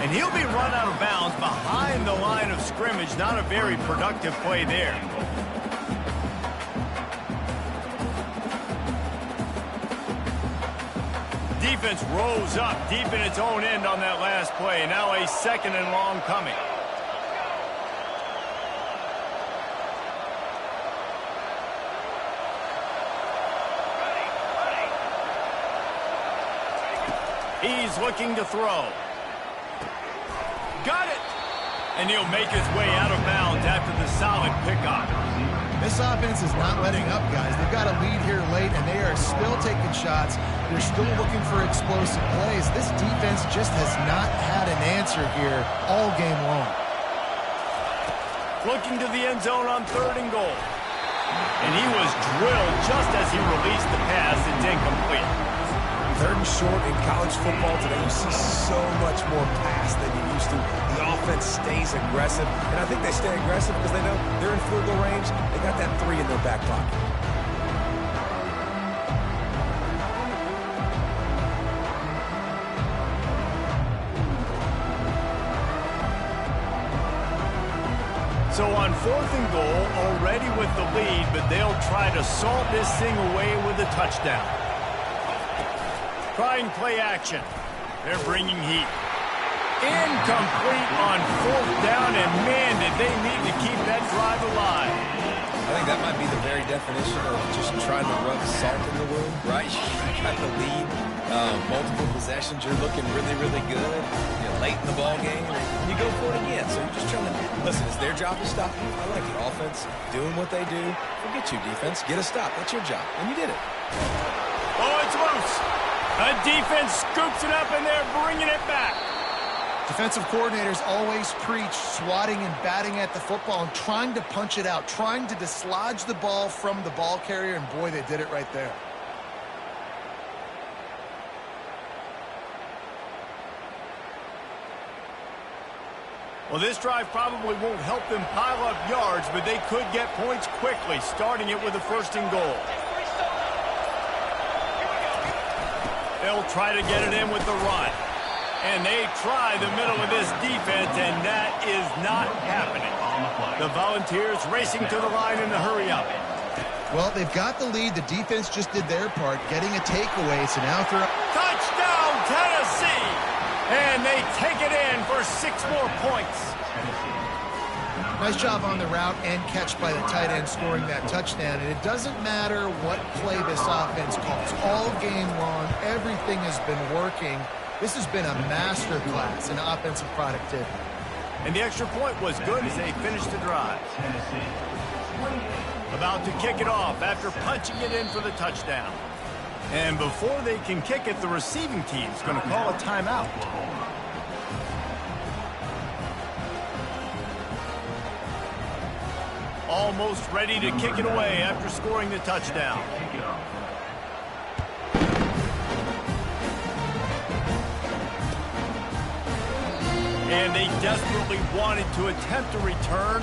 And he'll be run out of bounds behind the line of scrimmage. Not a very productive play there. Defense rose up deep in its own end on that last play. Now a second and long coming. He's looking to throw. Got it! And he'll make his way out of bounds after the solid pickup. This offense is not letting up, guys. They've got a lead here late, and they are still taking shots. They're still looking for explosive plays. This defense just has not had an answer here all game long. Looking to the end zone on 3rd and goal. And he was drilled just as he released the pass. It's incomplete. 3rd and short in college football today. You see so much more pass than you used to. The offense stays aggressive, and I think they stay aggressive because they know they're in field goal range. They got that 3 in their back pocket. So on 4th and goal, already with the lead, but they'll try to salt this thing away with a touchdown. Trying play action. They're bringing heat. Incomplete on 4th down, and man, did they need to keep that drive alive. I think that might be the very definition of just trying to rub salt in the wound, right? You got the lead, multiple possessions, you're looking really, really good. You're late in the ball game, and you go for it again. So you're just trying to, listen, it's their job to stop you. I like it. Offense, doing what they do. Forget you, defense. Get a stop. That's your job, and you did it. Oh, it's loose. The defense scoops it up, and they're bringing it back. Defensive coordinators always preach swatting and batting at the football and trying to punch it out, trying to dislodge the ball from the ball carrier, and boy, they did it right there. Well, this drive probably won't help them pile up yards, but they could get points quickly, starting it with a 1st and goal. They'll try to get it in with the run. And they try the middle of this defense, and that is not happening. The Volunteers racing to the line in the hurry-up. Well, they've got the lead. The defense just did their part, getting a takeaway. So now they're... Touchdown, Tennessee! And they take it in for 6 more points. Nice job on the route and catch by the tight end scoring that touchdown. And it doesn't matter what play this offense calls. All game long, everything has been working. This has been a master class in offensive productivity. And the extra point was good as they finished the drive. About to kick it off after punching it in for the touchdown. And before they can kick it, the receiving team's going to call a timeout. Almost ready to kick it away after scoring the touchdown. And they desperately wanted to attempt a return.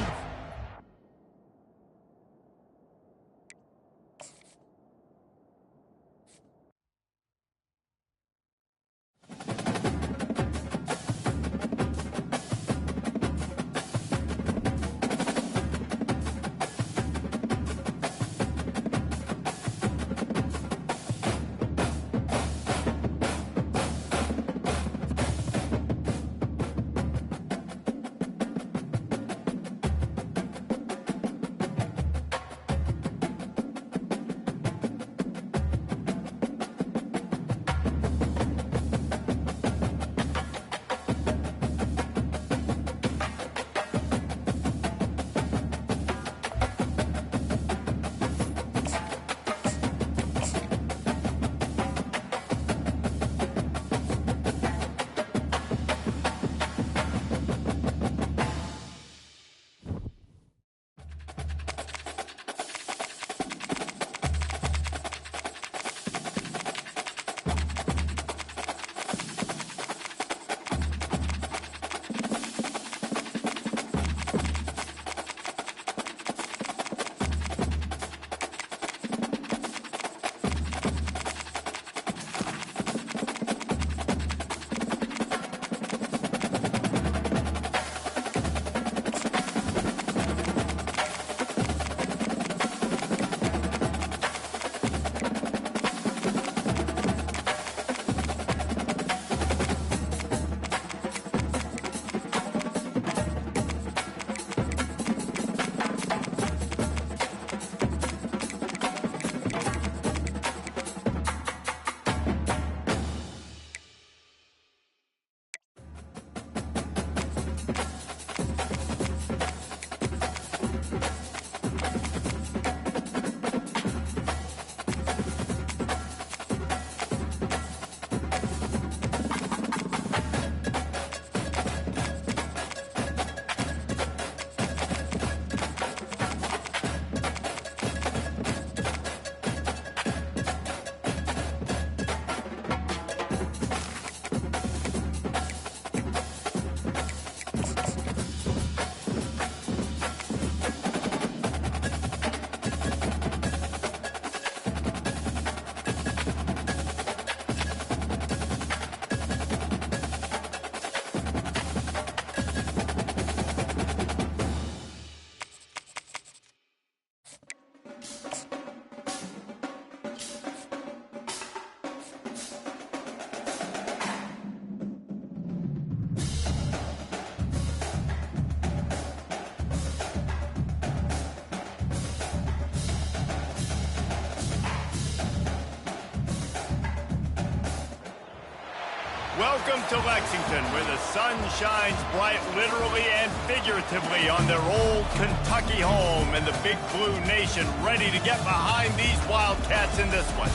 Welcome to Lexington, where the sun shines bright literally and figuratively on their old Kentucky home, and the Big Blue Nation ready to get behind these Wildcats in this one.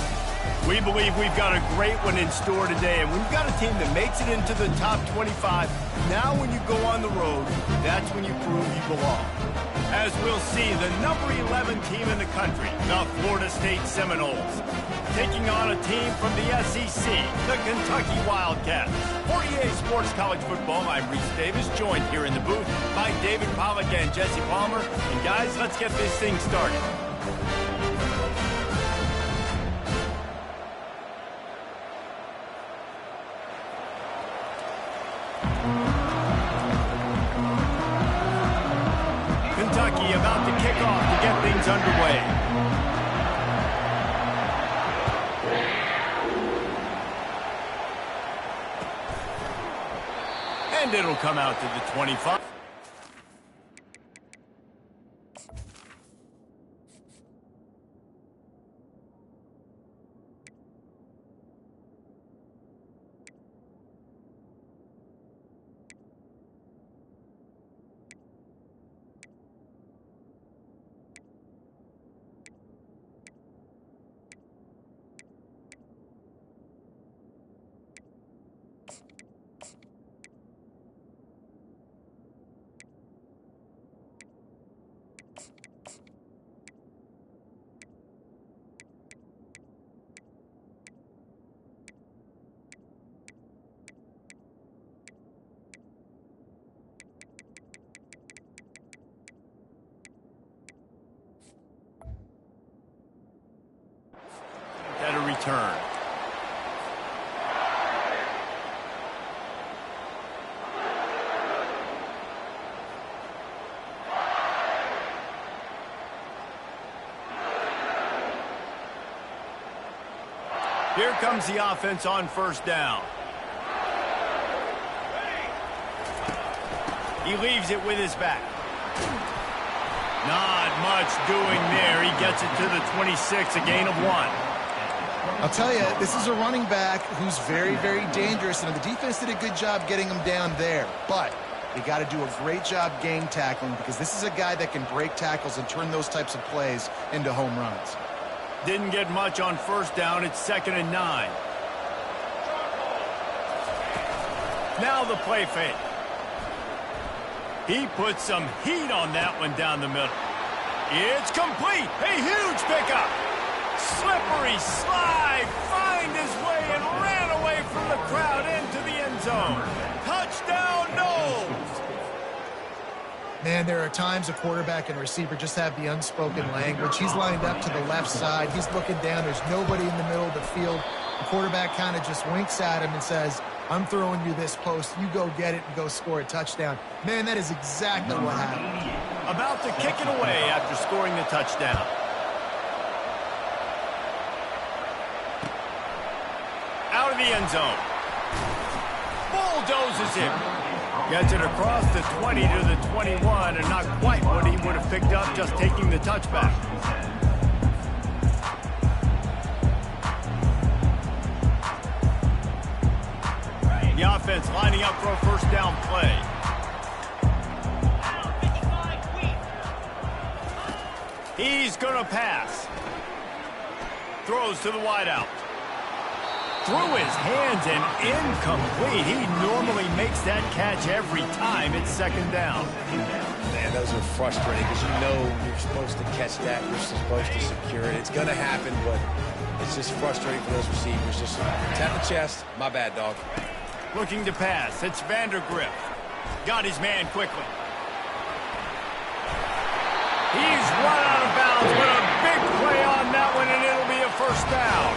We believe we've got a great one in store today, and when you've got a team that makes it into the top 25, now when you go on the road, that's when you prove you belong. As we'll see, the number 11 team in the country, the Florida State Seminoles, taking on a team from the SEC, the Kentucky Wildcats. For EA Sports College Football, I'm Reese Davis, joined here in the booth by David Pollack and Jesse Palmer. And guys, let's get this thing started. Kentucky about to kick off to get things underway. And it'll come out to the 25. At a return. Here comes the offense on first down. He leaves it with his back. Not much doing there. He gets it to the 26, a gain of 1. I'll tell you, this is a running back who's very, very dangerous, and the defense did a good job getting him down there. But they got to do a great job game tackling, because this is a guy that can break tackles and turn those types of plays into home runs. Didn't get much on first down. It's 2nd and 9. Now the play fake. He put some heat on that one down the middle. It's complete. A huge pickup. Slippery slide, find his way and ran away from the crowd into the end zone. Touchdown, Noles! Man, there are times a quarterback and receiver just have the unspoken language. He's lined up to the left side. He's looking down. There's nobody in the middle of the field. The quarterback kind of just winks at him and says, I'm throwing you this post. You go get it and go score a touchdown. Man, that is exactly what happened. About to kick it away after scoring the touchdown. Out of the end zone. Bulldozes him. Gets it across the 20 to the 21, and not quite what he would have picked up just taking the touchback. The offense lining up for a first down play. He's going to pass. Throws to the wideout. Through his hands and incomplete. He normally makes that catch every time. It's 2nd down. Man, those are frustrating because you know you're supposed to catch that. You're supposed to secure it. It's going to happen, but it's just frustrating for those receivers. Just tap the chest. My bad, dog. Looking to pass. It's Vandergrift. Got his man quickly. He's run out of bounds, but a big play on that one, and it'll be a first down.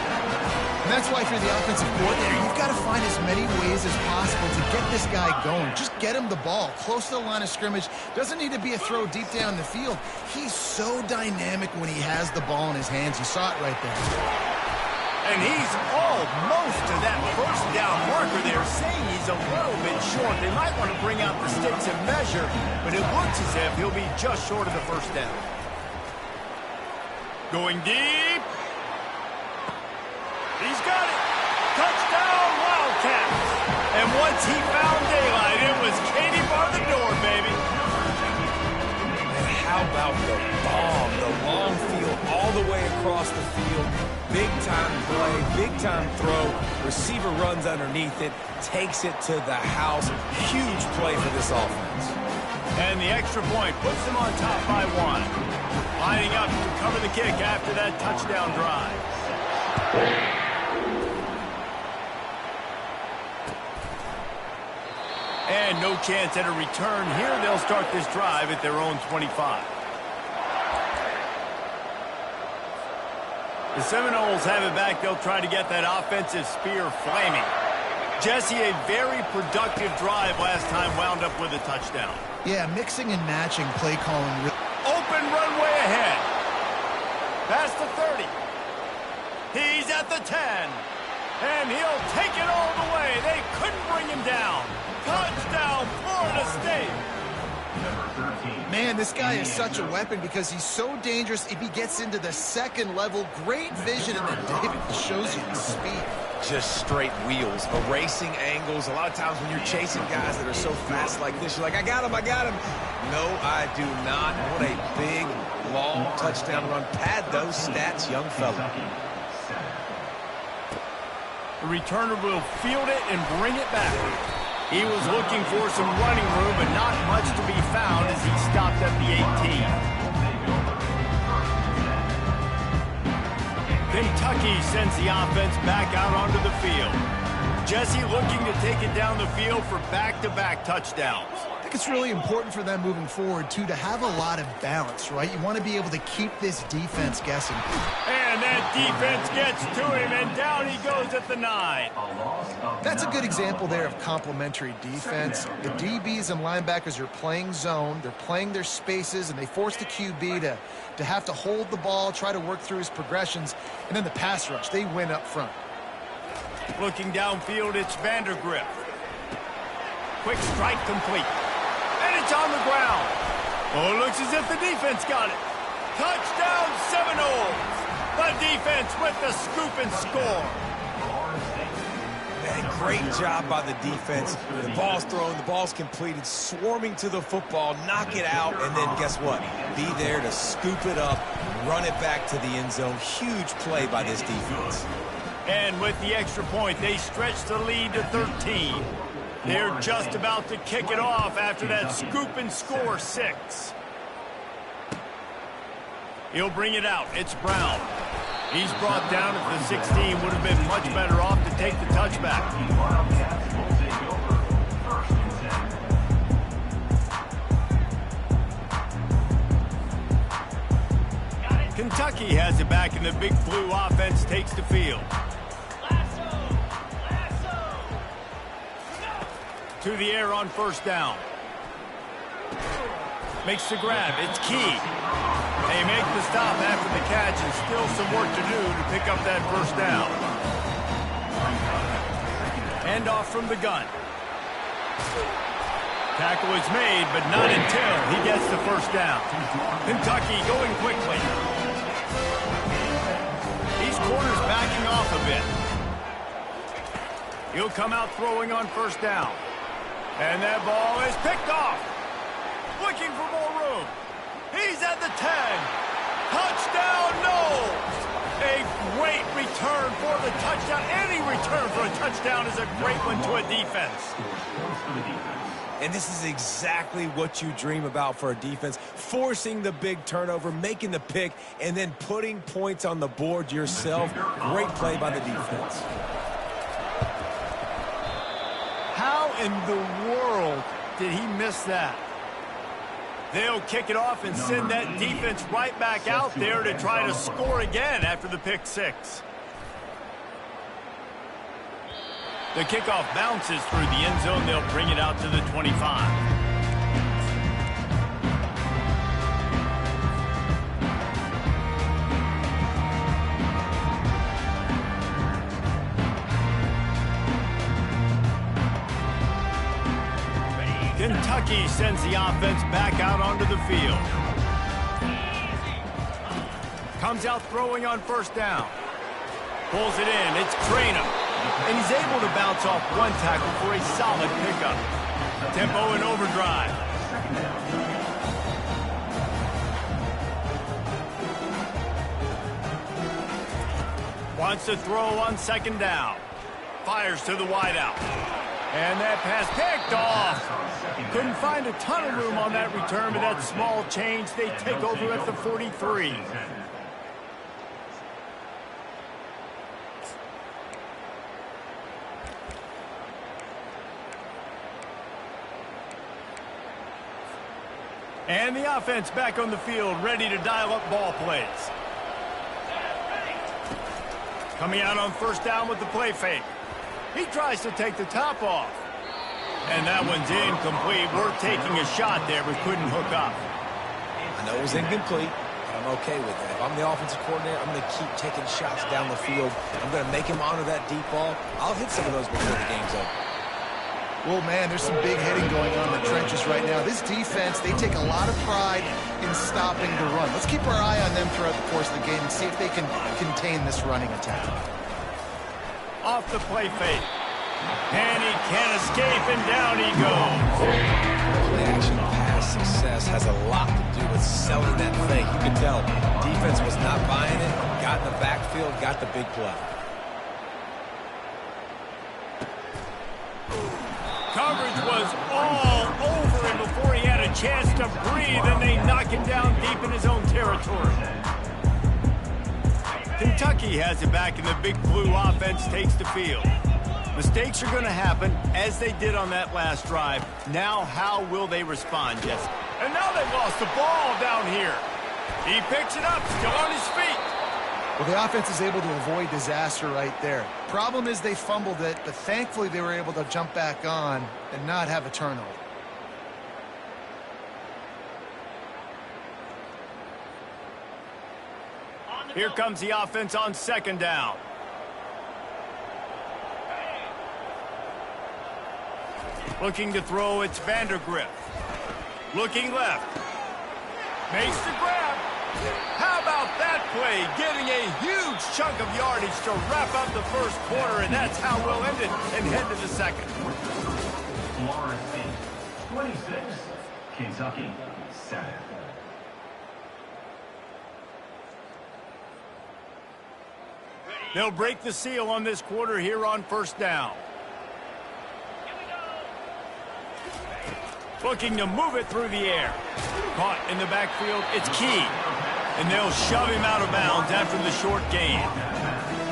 And that's why, if you're the offensive coordinator, you've got to find as many ways as possible to get this guy going. Just get him the ball close to the line of scrimmage. Doesn't need to be a throw deep down the field. He's so dynamic when he has the ball in his hands. You saw it right there. And he's almost to that first down marker there, saying he's a little bit short. They might want to bring out the sticks and measure, but it looks as if he'll be just short of the first down. Going deep. He's got it. Touchdown, Wildcats. once he found daylight, it was Katie bar the door, baby. And how about the bomb? The long field all the way across the field. Big-time play, big-time throw. Receiver runs underneath it, takes it to the house. Huge play for this offense. And the extra point puts them on top by 1. Lining up to cover the kick after that touchdown drive. And no chance at a return here. They'll start this drive at their own 25. The Seminoles have it back. They'll try to get that offensive spear flaming. Jesse, a very productive drive last time, wound up with a touchdown. Yeah, mixing and matching play calling. Open runway ahead. Past the 30. He's at the 10. And he'll take it all the way. They couldn't bring him down. Touchdown, Florida State. Man, this guy is such a weapon because he's so dangerous if he gets into the second level. Great vision, and then David shows you the speed. Just straight wheels, erasing angles. A lot of times when you're chasing guys that are so fast like this, you're like, I got him, I got him. No, I do not. What a big, long touchdown run. Pad those stats, young fella. The returner will field it and bring it back. He was looking for some running room, but not much to be found as he stopped at the 18. Kentucky sends the offense back out onto the field. Jesse looking to take it down the field for back-to-back touchdowns. I think it's really important for them moving forward, too, to have a lot of balance, right? You want to be able to keep this defense guessing. And that defense gets to him, and down he goes at the 9. That's a good example there of complementary defense. The DBs and linebackers are playing zone, they're playing their spaces, and they force the QB to have to hold the ball, try to work through his progressions, and then the pass rush, they win up front. Looking downfield, it's Vandergrift. Quick strike complete. And it's on the ground. Oh, it looks as if the defense got it. Touchdown, Seminoles. The defense with the scoop and score. Man, great job by the defense. The ball's thrown, the ball's completed, swarming to the football, knock it out, and then guess what? Be there to scoop it up, run it back to the end zone. Huge play by this defense. And with the extra point, they stretch the lead to 13. They're just about to kick it off after that scoop and score 6. He'll bring it out. It's Brown. He's brought down at the 16. Would have been much better off to take the touchback. Kentucky has it back, and the Big Blue offense takes the field. To the air on first down. Makes the grab. It's Key. They make the stop after the catch, and still some work to do to pick up that first down. Hand off from the gun. Tackle is made, but not until he gets the first down. Kentucky going quickly. These corners backing off a bit. He'll come out throwing on first down. And that ball is picked off. Looking for more room. He's at the 10. Touchdown, Noles. A great return for the touchdown. Any return for a touchdown is a great one to a defense. And this is exactly what you dream about for a defense. Forcing the big turnover, making the pick, and then putting points on the board yourself. Great play by the defense. How in the world did he miss that? They'll kick it off and send that defense right back out there to try to score again after the pick 6. The kickoff bounces through the end zone. They'll bring it out to the 25. Kentucky sends the offense back out onto the field. Comes out throwing on first down. Pulls it in. It's Traynham. And he's able to bounce off one tackle for a solid pickup. Tempo and overdrive. Wants to throw on second down. Fires to the wideout. And that pass picked off. Couldn't find a ton of room on that return, but that small change, they take over at the 43. And the offense back on the field, ready to dial up ball plays. Coming out on first down with the play fake. He tries to take the top off. And that one's incomplete. We're taking a shot there, but couldn't hook up. I know it was incomplete, but I'm okay with that. If I'm the offensive coordinator, I'm going to keep taking shots down the field. I'm going to make him honor that deep ball. I'll hit some of those before the game's over. Well, man, there's some big hitting going on in the trenches right now. This defense, they take a lot of pride in stopping the run. Let's keep our eye on them throughout the course of the game and see if they can contain this running attack. Off the play fake. And he can't escape, and down he goes. Play-action pass success has a lot to do with selling that fake. You can tell defense was not buying it, got in the backfield, got the big play. Coverage was all over him before he had a chance to breathe, and they knock him down deep in his own territory. Kentucky has it back, and the big blue offense takes the field. Mistakes are going to happen, as they did on that last drive. Now, how will they respond, Jesse? And now they've lost the ball down here. He picks it up, still on his feet. Well, the offense is able to avoid disaster right there. Problem is they fumbled it, but thankfully they were able to jump back on and not have a turnover. Here comes the offense on second down. Looking to throw, it's Vandergrift. Looking left. Makes the grab. How about that play? Getting a huge chunk of yardage to wrap up the first quarter, and that's how we'll end it and head to the second. Florida State, 26. Kentucky, 7. They'll break the seal on this quarter here on first down. Looking to move it through the air. Caught in the backfield, it's Key. And they'll shove him out of bounds after the short gain.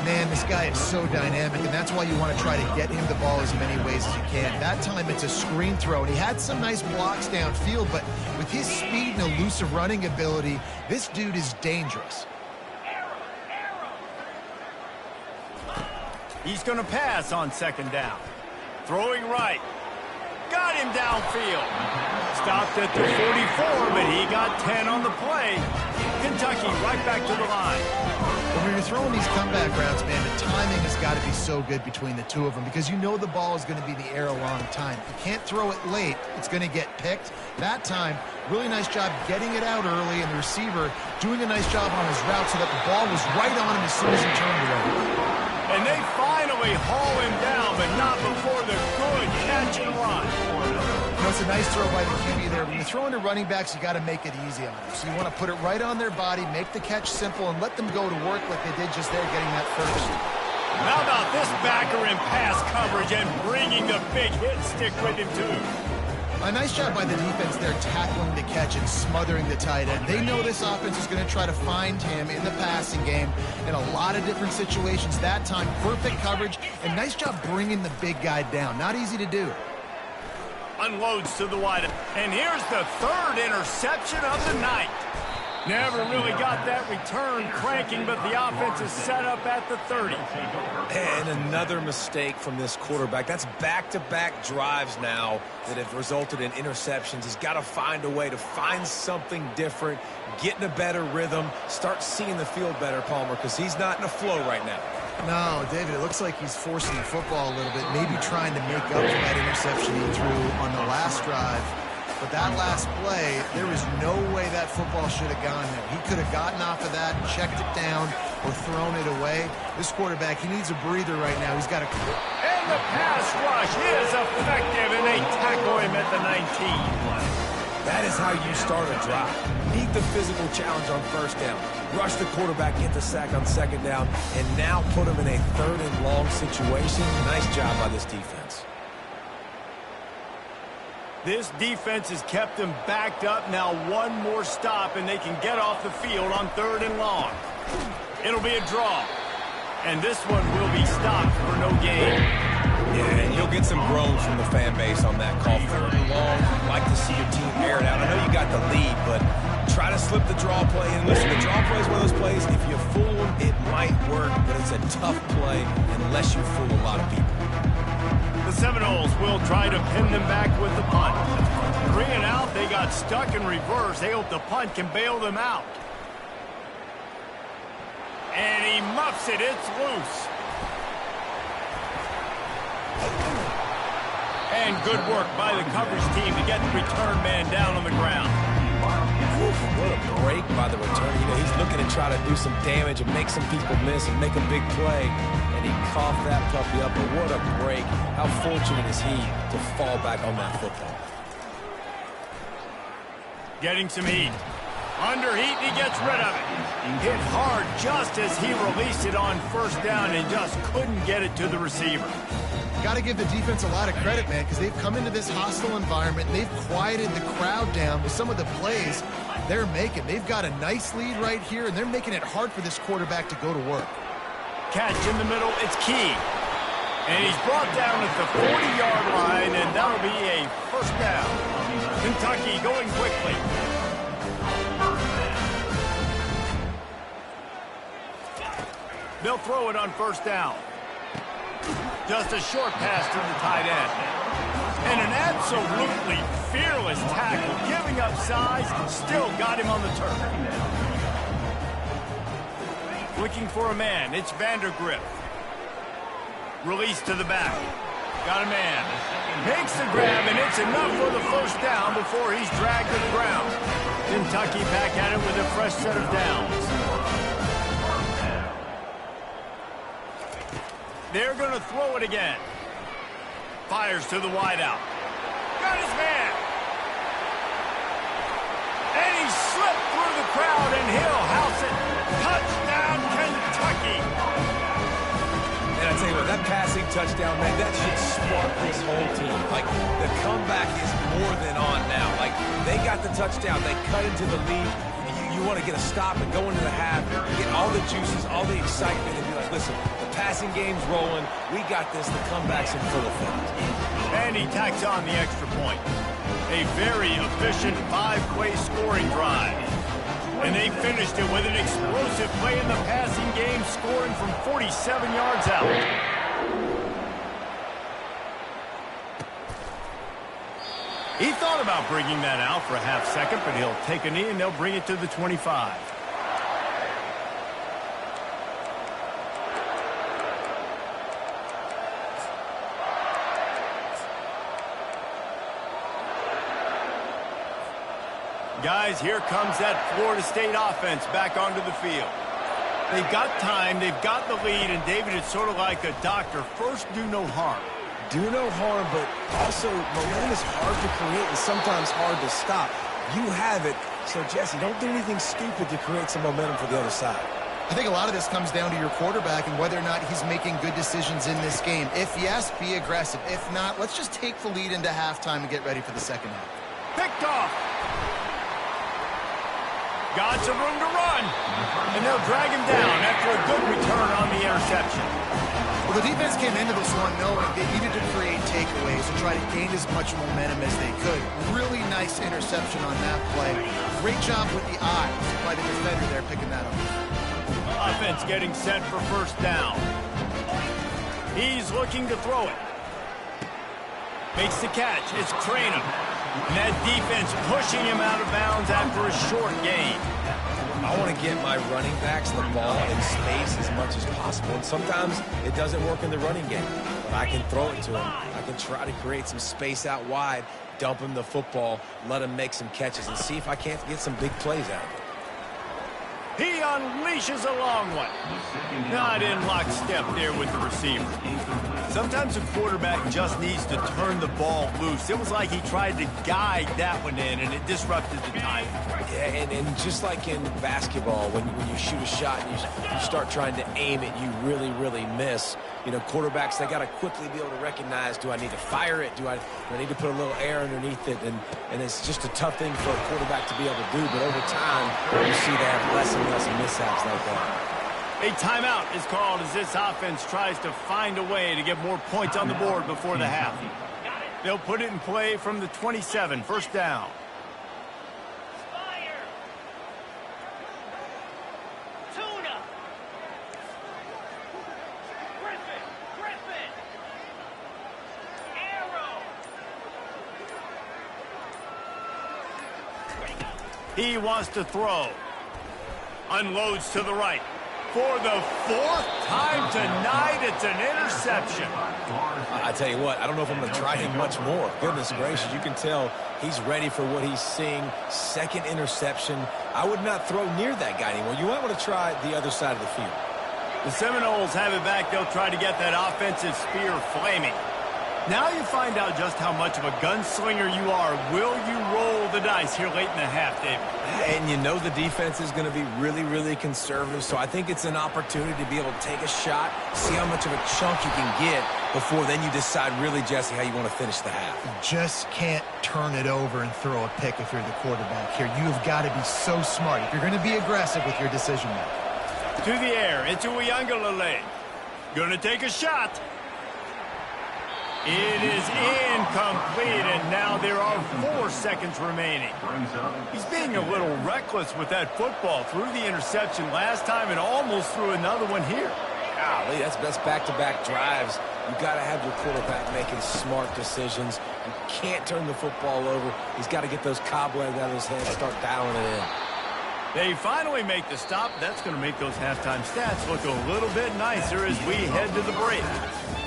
Man, this guy is so dynamic, and that's why you want to try to get him the ball as many ways as you can. That time it's a screen throw, and he had some nice blocks downfield, but with his speed and elusive running ability, this dude is dangerous. He's going to pass on second down. Throwing right. Got him downfield. Stopped at the 44, but he got 10 on the play. Kentucky right back to the line. When you're throwing these comeback routes, man, the timing has got to be so good between the two of them because you know the ball is going to be in the air a long time. You can't throw it late. It's going to get picked. That time, really nice job getting it out early, and the receiver doing a nice job on his route so that the ball was right on him as soon as he turned it over. And they finally haul him down, but not before the good catch and run. You know, it's a nice throw by the QB there. When you're throwing to running backs, you got to make it easy on them. So you want to put it right on their body, make the catch simple, and let them go to work like they did just there, getting that first. How about this backer in pass coverage and bringing the big hit stick with him, too? A nice job by the defense there, tackling the catch and smothering the tight end. They know this offense is going to try to find him in the passing game in a lot of different situations. That time, perfect coverage, and nice job bringing the big guy down. Not easy to do. Unloads to the wide. And here's the third interception of the night. Never really got that return cranking, but the offense is set up at the 30. And another mistake from this quarterback. That's back-to-back drives now that have resulted in interceptions. He's got to find a way to find something different, get in a better rhythm, start seeing the field better, Palmer, because he's not in a flow right now. No, David, it looks like he's forcing the football a little bit, maybe trying to make up for that interception he threw on the last drive. But that last play, there was no way that football should have gone there. He could have gotten off of that, checked it down, or thrown it away. This quarterback, he needs a breather right now. He's got to... And the pass rush is effective, and they tackle him at the 19. That is how you start a drive. Meet the physical challenge on first down. Rush the quarterback, get the sack on second down, and now put him in a 3rd and long situation. Nice job by this defense. This defense has kept them backed up. Now one more stop, and they can get off the field on 3rd and long. It'll be a draw. And this one will be stopped for no gain. Yeah, and you'll get some groans from the fan base on that call. 3rd and long, like to see your team air it out. I know you got the lead, but try to slip the draw play. And listen, the draw play is one of those plays, if you fool them, it might work, but it's a tough play unless you fool a lot of people. The Seminoles will try to pin them back with the punt. 3 and out, they got stuck in reverse. They hope the punt can bail them out. And he muffs it. It's loose. And good work by the coverage team to get the return man down on the ground. What a break by the returner. You know, he's looking to try to do some damage and make some people miss and make a big play. And he coughed that puppy up, but what a break. How fortunate is he to fall back on that football. Getting some heat. Under heat, he gets rid of it. Hit hard just as he released it on first down and just couldn't get it to the receiver. Got to give the defense a lot of credit, man, because they've come into this hostile environment and they've quieted the crowd down with some of the plays they're making. They've got a nice lead right here, and they're making it hard for this quarterback to go to work. Catch in the middle, it's key. And he's brought down at the 40-yard line, and that'll be a first down. Kentucky going quickly. They'll throw it on first down. Just a short pass to the tight end. And an absolutely fearless tackle, giving up size, still got him on the turf. Looking for a man, it's Vandergrift. Release to the back. Got a man. Makes the grab, and it's enough for the first down before he's dragged to the ground. Kentucky back at it with a fresh set of downs. They're going to throw it again. Fires to the wideout. Got his man. And he slipped through the crowd, and he'll house it. Touchdown, Kentucky. And I tell you what, that passing touchdown, man, that should spark this whole team. Like, the comeback is more than on now. Like, they got the touchdown. They cut into the lead. You want to get a stop and go into the half, get all the juices, all the excitement, and be like, listen, the passing game's rolling. We got this. The comeback's in full effect. And he tacks on the extra point. A very efficient 5-play scoring drive. And they finished it with an explosive play in the passing game, scoring from 47 yards out. He thought about bringing that out for a half second, but he'll take a knee and they'll bring it to the 25. Guys, here comes that Florida State offense back onto the field. They've got time, they've got the lead, and David, it's sort of like a doctor. First, do no harm. Do no harm, but also momentum is hard to create and sometimes hard to stop. You have it, so Jesse, don't do anything stupid to create some momentum for the other side. I think a lot of this comes down to your quarterback and whether or not he's making good decisions in this game. If yes, be aggressive. If not, let's just take the lead into halftime and get ready for the second half. Picked off. Got some room to run. And they'll drag him down after a good return on the interception. Well, the defense came into this one knowing they needed to create takeaways and try to gain as much momentum as they could. Really nice interception on that play. Great job with the eyes by the defender there picking that up. Offense getting set for first down. He's looking to throw it. Makes the catch. It's Traynham. And that defense pushing him out of bounds after a short gain. I want to get my running backs the ball in space as much as possible. And sometimes it doesn't work in the running game. But I can throw it to them. I can try to create some space out wide. dump him the football, let him make some catches, and see if I can't get some big plays out of it. He unleashes a long one. Not in lockstep there with the receiver. Sometimes a quarterback just needs to turn the ball loose. It was like he tried to guide that one in, and it disrupted the timing. Yeah, and just like in basketball, when you shoot a shot and you start trying to aim it, you really, really miss. You know, quarterbacks, they got to quickly be able to recognize, do I need to fire it? Do I need to put a little air underneath it? And it's just a tough thing for a quarterback to be able to do. But over time, you see they have less and less mishaps like that. A timeout is called as this offense tries to find a way to get more points on the board before the half. They'll put it in play from the 27, first down. Fire. Tuna. Griffin. Arrow. He wants to throw. Unloads to the right. For the fourth time tonight, it's an interception. I tell you what, I don't know if I'm going to try him much more. Goodness gracious, you can tell he's ready for what he's seeing. Second interception. I would not throw near that guy anymore. You might want to try the other side of the field. The Seminoles have it back. They'll try to get that offensive spear flaming. Now you find out just how much of a gunslinger you are. Will you roll the dice here late in the half, David? And you know the defense is going to be really, really conservative, so I think it's an opportunity to be able to take a shot, see how much of a chunk you can get before then you decide really, Jesse, how you want to finish the half. You just can't turn it over and throw a pick if you're the quarterback here. You have got to be so smart if you're going to be aggressive with your decision making. To the air, into Uiagalelei. Gonna take a shot. It is incomplete, and now there are 4 seconds remaining. He's being a little reckless with that football. Threw the interception last time and almost threw another one here. Golly, that's back-to-back drives. You got to have your quarterback making smart decisions. You can't turn the football over. He's got to get those cobwebs out of his head and start dialing it in. They finally make the stop. That's going to make those halftime stats look a little bit nicer as we head to the break.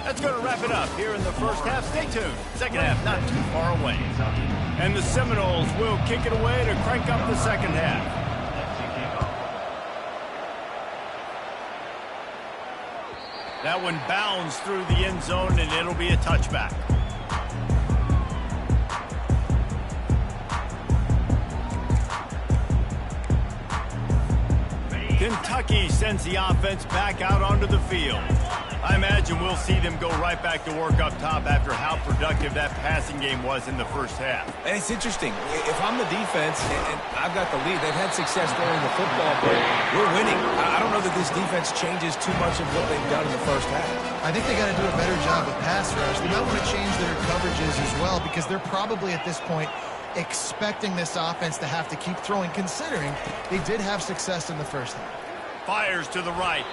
That's going to wrap it up here in the first half. Stay tuned. Second half not too far away. And the Seminoles will kick it away to crank up the second half. That one bounds through the end zone, and it'll be a touchback. Kentucky sends the offense back out onto the field. I imagine we'll see them go right back to work up top after how productive that passing game was in the first half. And it's interesting. If I'm the defense and I've got the lead, they've had success throwing the football, but we're winning. I don't know that this defense changes too much of what they've done in the first half. I think they got to do a better job with pass rush. They might want to change their coverages as well because they're probably at this point expecting this offense to have to keep throwing, considering they did have success in the first half. Fires to the right.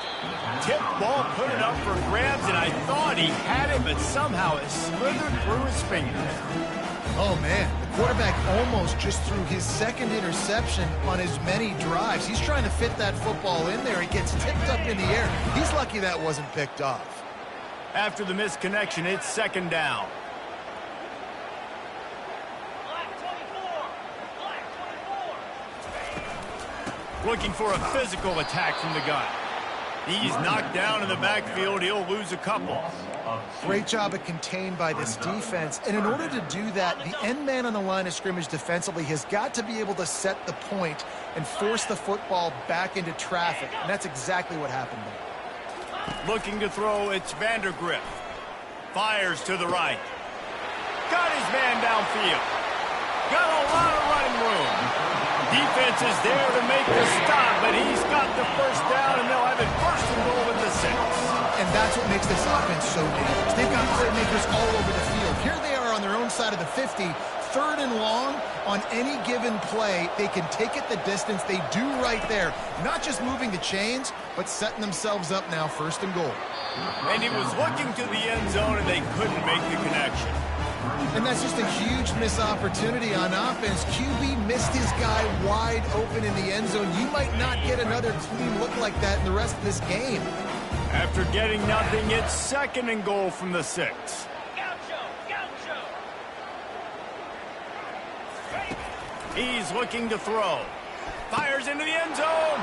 Tip ball, put it up for grabs, and I thought he had it, but somehow it slithered through his fingers. Oh, man. The quarterback almost just threw his second interception on as many drives. He's trying to fit that football in there. It gets tipped up in the air. He's lucky that wasn't picked off. After the missed connection, it's second down. Looking for a physical attack from the gun. He's knocked down in the backfield. He'll lose a couple. Great job of contained by this defense. And in order to do that, the end man on the line of scrimmage defensively has got to be able to set the point and force the football back into traffic. And that's exactly what happened there. Looking to throw, it's Vandergrift. Fires to the right. Got his man downfield. Got a lot of running room. Defense is there to make the stop, but he's got the first down, and they'll have it first and goal at the 6. And that's what makes this offense so dangerous. They've got playmakers all over the field. Here they are on their own side of the 50, 3rd and long. On any given play, they can take it the distance. They do right there. Not just moving the chains, but setting themselves up now 1st and goal. And he was looking to the end zone, and they couldn't make the connection. And that's just a huge missed opportunity on offense. QB missed his guy wide open in the end zone. You might not get another clean look like that in the rest of this game. After getting nothing, it's 2nd and goal from the 6. Gaucho. He's looking to throw. Fires into the end zone.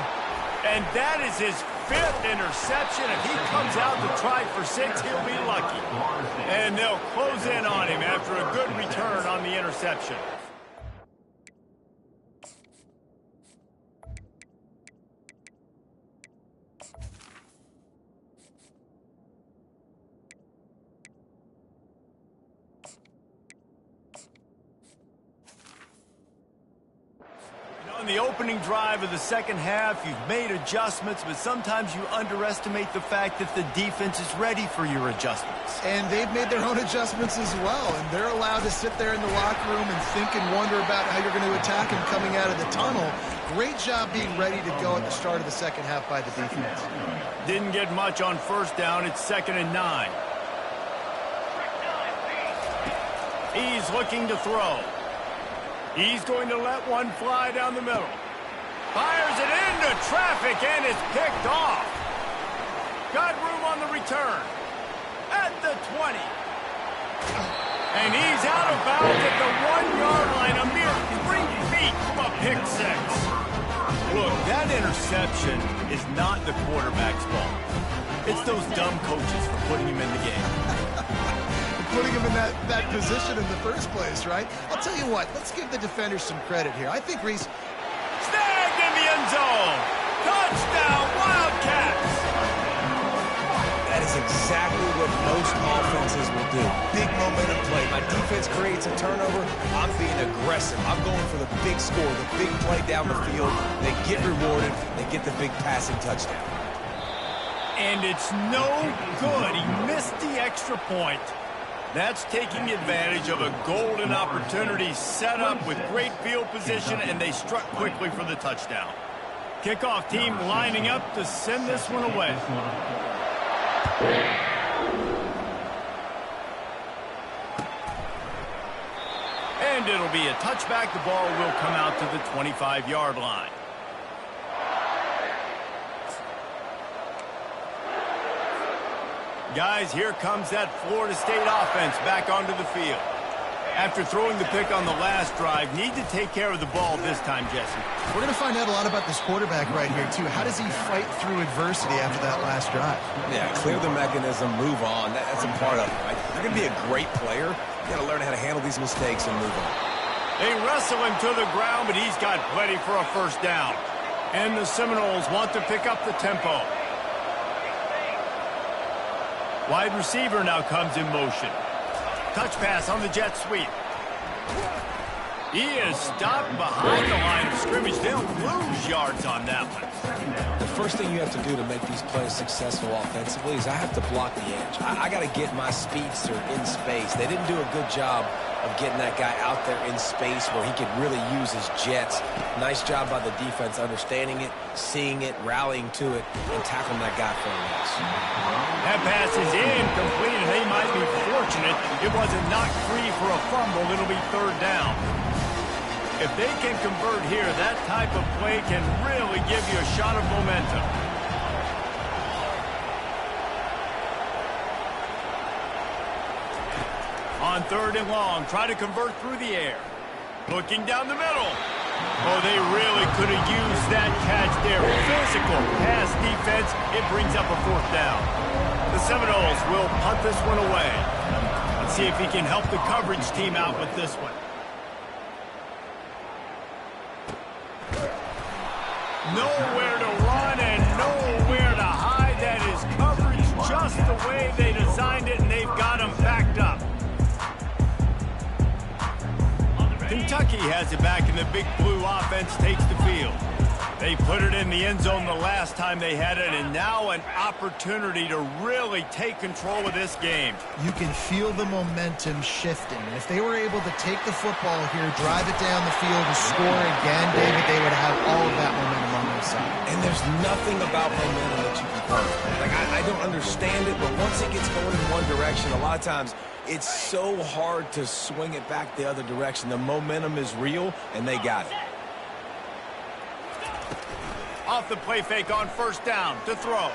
And that is his 5th interception. If he comes out to try for 6, he'll be lucky. And they'll close in on him after a good return on the interception. On the opening drive of the second half, you've made adjustments, but sometimes you underestimate the fact that the defense is ready for your adjustments. And they've made their own adjustments as well, and they're allowed to sit there in the locker room and think and wonder about how you're going to attack him coming out of the tunnel. Great job being ready to go at the start of the second half by the defense. Didn't get much on first down. It's 2nd and 9. He's looking to throw. He's going to let one fly down the middle. Fires it into traffic and is picked off. Got room on the return. At the 20. And he's out of bounds at the 1-yard line, a mere 3 feet from a pick 6. Look, that interception is not the quarterback's fault. It's those dumb coaches for putting him in the game. Putting him in that position in the first place, right? I'll tell you what, let's give the defenders some credit here. I think Reese... Snagged in the end zone! Touchdown, Wildcats! That is exactly what most offenses will do. Big momentum play. My defense creates a turnover. I'm being aggressive. I'm going for the big score, the big play down the field. They get rewarded. They get the big passing touchdown. And it's no good. He missed the extra point. That's taking advantage of a golden opportunity set up with great field position, and they struck quickly for the touchdown. Kickoff team lining up to send this one away. And it'll be a touchback. The ball will come out to the 25-yard line. Guys, here comes that Florida State offense back onto the field. After throwing the pick on the last drive, need to take care of the ball this time, Jesse. We're going to find out a lot about this quarterback right here, too. How does he fight through adversity after that last drive? Yeah, clear the mechanism, move on. That's a part of it, right? If you're going to be a great player, you got to learn how to handle these mistakes and move on. They wrestle him to the ground, but he's got plenty for a first down. And the Seminoles want to pick up the tempo. Wide receiver now comes in motion. Touch pass on the jet sweep. He is stopped behind the line of scrimmage. They'll lose yards on that one. The first thing you have to do to make these plays successful offensively is I have to block the edge. I got to get my speedster in space. They didn't do a good job of getting that guy out there in space where he could really use his jets. Nice job by the defense understanding it, seeing it, rallying to it, and tackling that guy for a loss. That pass is incomplete, and they might be fortunate it wasn't knocked free for a fumble. It'll be 3rd down. If they can convert here, that type of play can really give you a shot of momentum. On 3rd and long, try to convert through the air. Looking down the middle. Oh, they really could have used that catch there. Physical pass defense. It brings up a 4th down. The Seminoles will punt this one away. Let's see if he can help the coverage team out with this one. Nowhere to run and nowhere to hide. That is coverage just the way they designed it, and they've got him backed up. Kentucky has it back, and the Big Blue offense takes the field. They put it in the end zone the last time they had it, and now an opportunity to really take control of this game. You can feel the momentum shifting. And if they were able to take the football here, drive it down the field, and score again, David, they would have all of that momentum on their side. And there's nothing about momentum that you can hurt. Like, I don't understand it, but once it gets going in one direction, a lot of times it's so hard to swing it back the other direction. The momentum is real, and they got it. Off the play fake on 1st down to throw.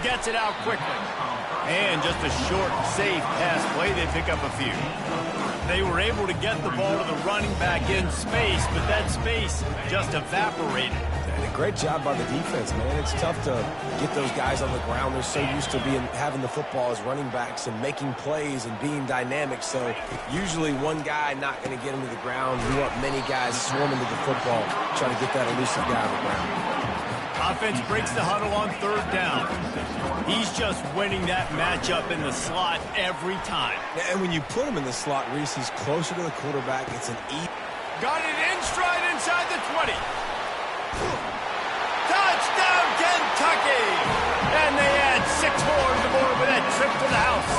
Gets it out quickly. And just a short, safe pass play, they pick up a few. They were able to get the ball to the running back in space, but that space just evaporated. And a great job by the defense, man. It's tough to get those guys on the ground. They're so used to having the football as running backs and making plays and being dynamic. So usually one guy not going to get him to the ground. You want many guys swarming to the football, trying to get that elusive guy on the ground. Offense breaks the huddle on third down. He's just winning that matchup in the slot every time. And when you put him in the slot, Reese, he's closer to the quarterback. It's an Got it in stride inside the 20. Touchdown, Kentucky! And they add 6 more to the board with that trip to the house.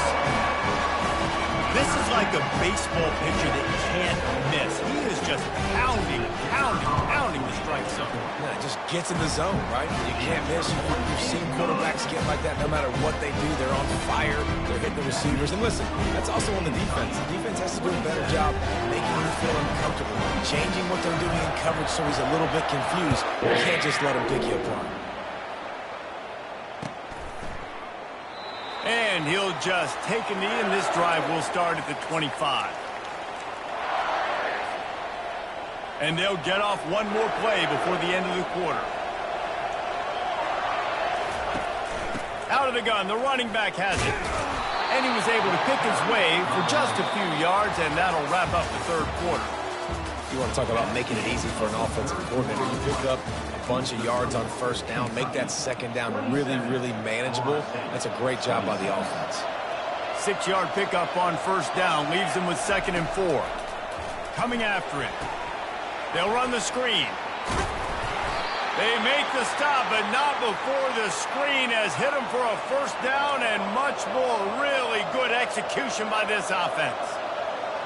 This is like a baseball pitcher that you can't miss. He is just pounding the strike zone. Yeah, it just gets in the zone, right? You can't miss. You've seen quarterbacks get like that no matter what they do. They're on fire. They're hitting the receivers. And listen, that's also on the defense. The defense has to do a better job making him feel uncomfortable, changing what they're doing in coverage so he's a little bit confused. You can't just let him pick you apart. And he'll just take a knee, and this drive will start at the 25. And they'll get off one more play before the end of the quarter. Out of the gun, the running back has it. And he was able to pick his way for just a few yards, and that'll wrap up the third quarter. You want to talk about making it easy for an offensive coordinator. You pick up a bunch of yards on first down, make that second down really, really manageable. That's a great job by the offense. 6-yard pickup on first down leaves them with 2nd and 4. Coming after it. They'll run the screen. They make the stop, but not before the screen has hit them for a first down and much more really good execution by this offense.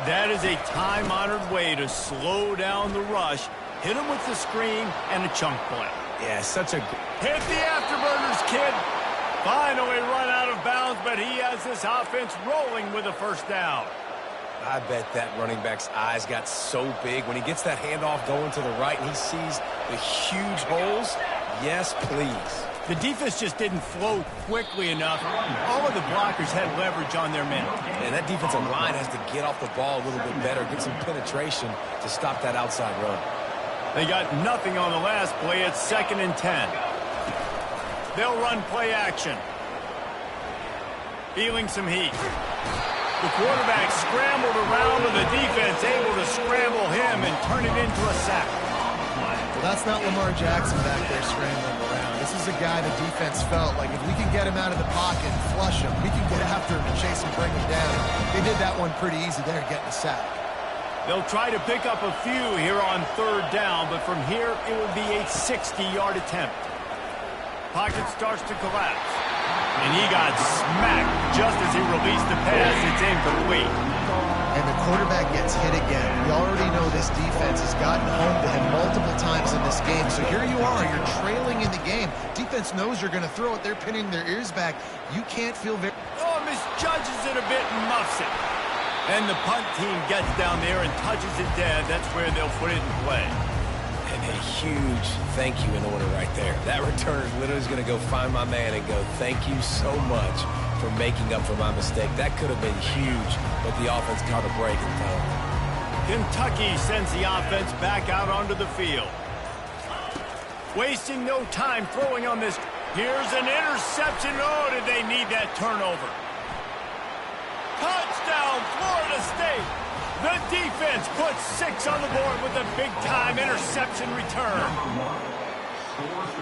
That is a time-honored way to slow down the rush, hit them with the screen, and a chunk play. Yeah, such a... Hit the afterburners, kid. Finally run out of bounds, but he has this offense rolling with a first down. I bet that running back's eyes got so big when he gets that handoff going to the right and he sees the huge holes. Yes, please. The defense just didn't flow quickly enough. All of the blockers had leverage on their men. And that defensive line has to get off the ball a little bit better, get some penetration to stop that outside run. They got nothing on the last play. It's 2nd and 10. They'll run play action. Feeling some heat. The quarterback scrambled around, and the defense able to scramble him and turn it into a sack. Well, that's not Lamar Jackson back there scrambling around. This is a guy the defense felt like if we can get him out of the pocket and flush him, we can get after him and chase him, bring him down. They did that one pretty easy there, getting a sack. They'll try to pick up a few here on third down, but from here it will be a 60-yard attempt. Pocket starts to collapse. And he got smacked just as he released the pass. It's incomplete. And the quarterback gets hit again. We already know this defense has gotten home to him multiple times in this game. So here you are. You're trailing in the game. Defense knows you're going to throw it. They're pinning their ears back. You can't feel very... Oh, misjudges it a bit and muffs it. And the punt team gets down there and touches it dead. That's where they'll put it in play. And a huge thank you in order right there. That returner literally is going to go find my man and go, thank you so much for making up for my mistake. That could have been huge, but the offense caught a break and fell. Kentucky sends the offense back out onto the field. Wasting no time throwing on this. Here's an interception. Oh, did they need that turnover? Touchdown, Florida State. The defense puts 6 on the board with a big-time interception return.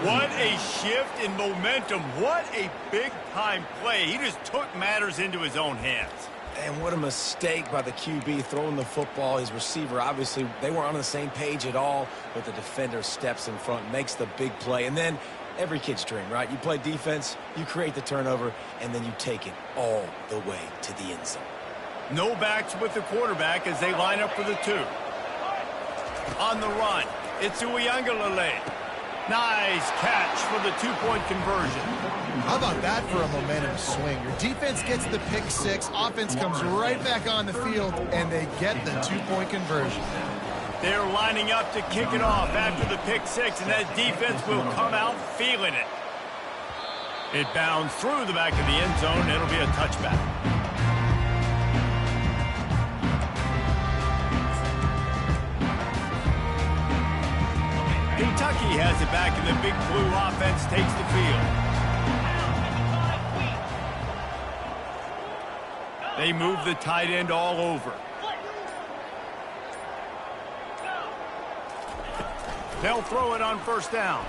What a shift in momentum. What a big-time play. He just took matters into his own hands. And what a mistake by the QB throwing the football. His receiver, obviously, they weren't on the same page at all, but the defender steps in front, makes the big play. And then every kid's dream, right? You play defense, you create the turnover, and then you take it all the way to the end zone. No backs with the quarterback as they line up for the 2. On the run, it's Uiagalelei. Nice catch for the 2-point conversion. How about that for a momentum swing? Your defense gets the pick 6, offense comes right back on the field, and they get the 2-point conversion. They're lining up to kick it off after the pick 6, and that defense will come out feeling it. It bounced through the back of the end zone. It'll be a touchback. Kentucky has it back, and the Big Blue offense takes the field. They move the tight end all over. They'll throw it on first down.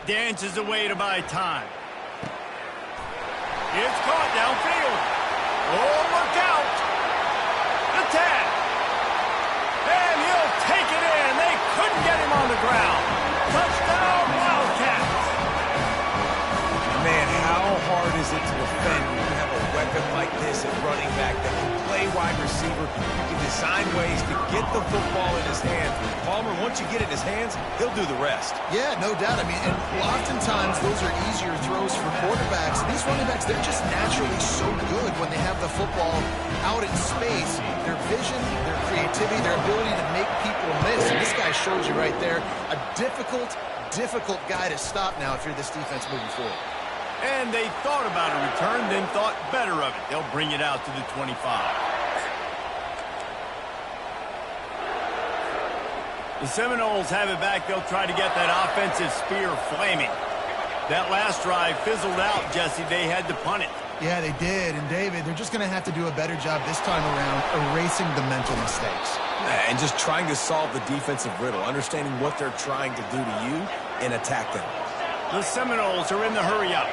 Dances away to buy time. It's caught downfield. Oh, look out. The tag. And he'll take it in. They couldn't get him on the ground. Touchdown, Wildcats. Man, how hard is it to defend when you have a weapon like this at running back that can play wide receiver? You can design ways to get the football in his hands. Palmer, once you get it in his hands, he'll do the rest. Yeah, no doubt. I mean, and oftentimes those are easier throws for quarterbacks. These running backs, they're just naturally so good when they have the football out in space. Their vision, their creativity, their ability to make people miss. And this guy shows you right there a difficult guy to stop now if you're this defense moving forward. And they thought about a return, then thought better of it. They'll bring it out to the 25. The Seminoles have it back. They'll try to get that offensive spear flaming. That last drive fizzled out, Jesse. They had to punt it. Yeah, they did. And, David, they're just going to have to do a better job this time around erasing the mental mistakes. And just trying to solve the defensive riddle, understanding what they're trying to do to you and attack them. The Seminoles are in the hurry-up.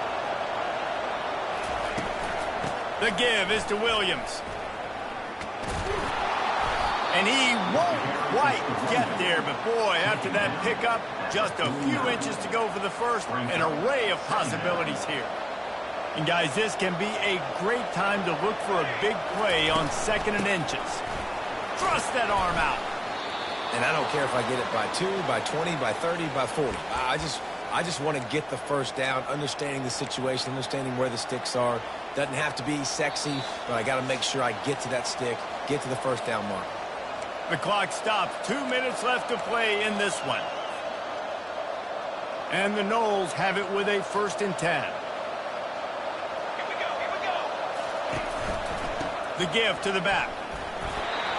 The give is to Williams. And he won't quite get there, but boy, after that pickup, just a few inches to go for the first. An array of possibilities here. And guys, this can be a great time to look for a big play on 2nd and inches. Thrust that arm out. And I don't care if I get it by 2, by 20, by 30, by 40. I just want to get the first down, understanding the situation, understanding where the sticks are. Doesn't have to be sexy, but I got to make sure I get to that stick, get to the first down mark. The clock stops. 2 minutes left to play in this one. And the Noles have it with a 1st and 10. The give to the back.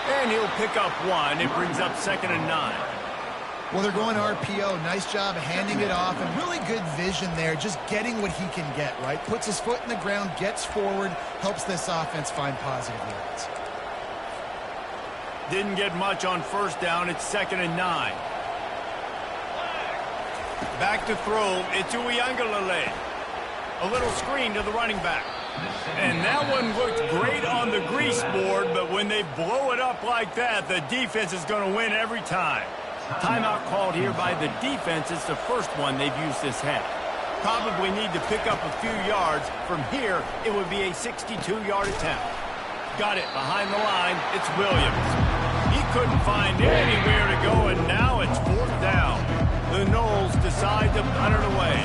And he'll pick up 1. It brings up 2nd and 9. Well, they're going RPO. Nice job handing it off, and really good vision there, just getting what he can get, right? Puts his foot in the ground, gets forward, helps this offense find positive yards. Didn't get much on first down. It's 2nd and 9. Back to throw. It's Uiagalelei. A little screen to the running back. And that one looked great on the grease board, but when they blow it up like that, the defense is going to win every time. Timeout called here by the defense. It's the first one they've used this half. Probably need to pick up a few yards. From here, it would be a 62-yard attempt. Got it behind the line. It's Williams. He couldn't find anywhere to go, and now it's 4th down. The Noles decide to punt it away.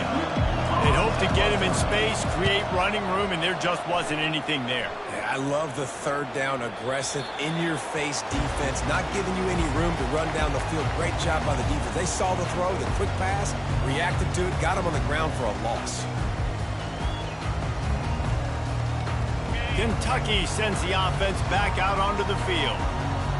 They'd hope to get him in space, create running room, and there just wasn't anything there. Yeah, I love the 3rd down, aggressive, in-your-face defense, not giving you any room to run down the field. Great job by the defense. They saw the throw, the quick pass, reacted to it, got him on the ground for a loss. Kentucky sends the offense back out onto the field.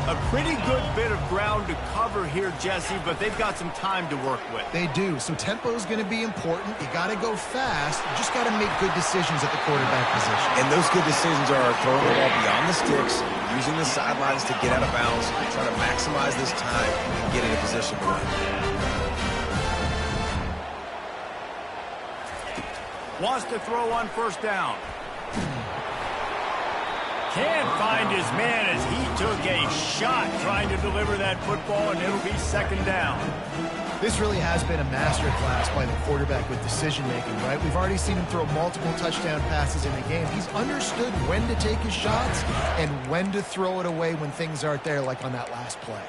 A pretty good bit of ground to cover here, Jesse, but they've got some time to work with. They do. So tempo is going to be important. You got to go fast. You just got to make good decisions at the quarterback position. And those good decisions are throwing the ball beyond the sticks, using the sidelines to get out of bounds, trying to maximize this time and get in a position to win. Wants to throw on first down. Can't find his man as he took a shot trying to deliver that football, and it'll be 2nd down. This really has been a master class by the quarterback with decision-making, right? We've already seen him throw multiple touchdown passes in the game. He's understood when to take his shots and when to throw it away when things aren't there, like on that last play.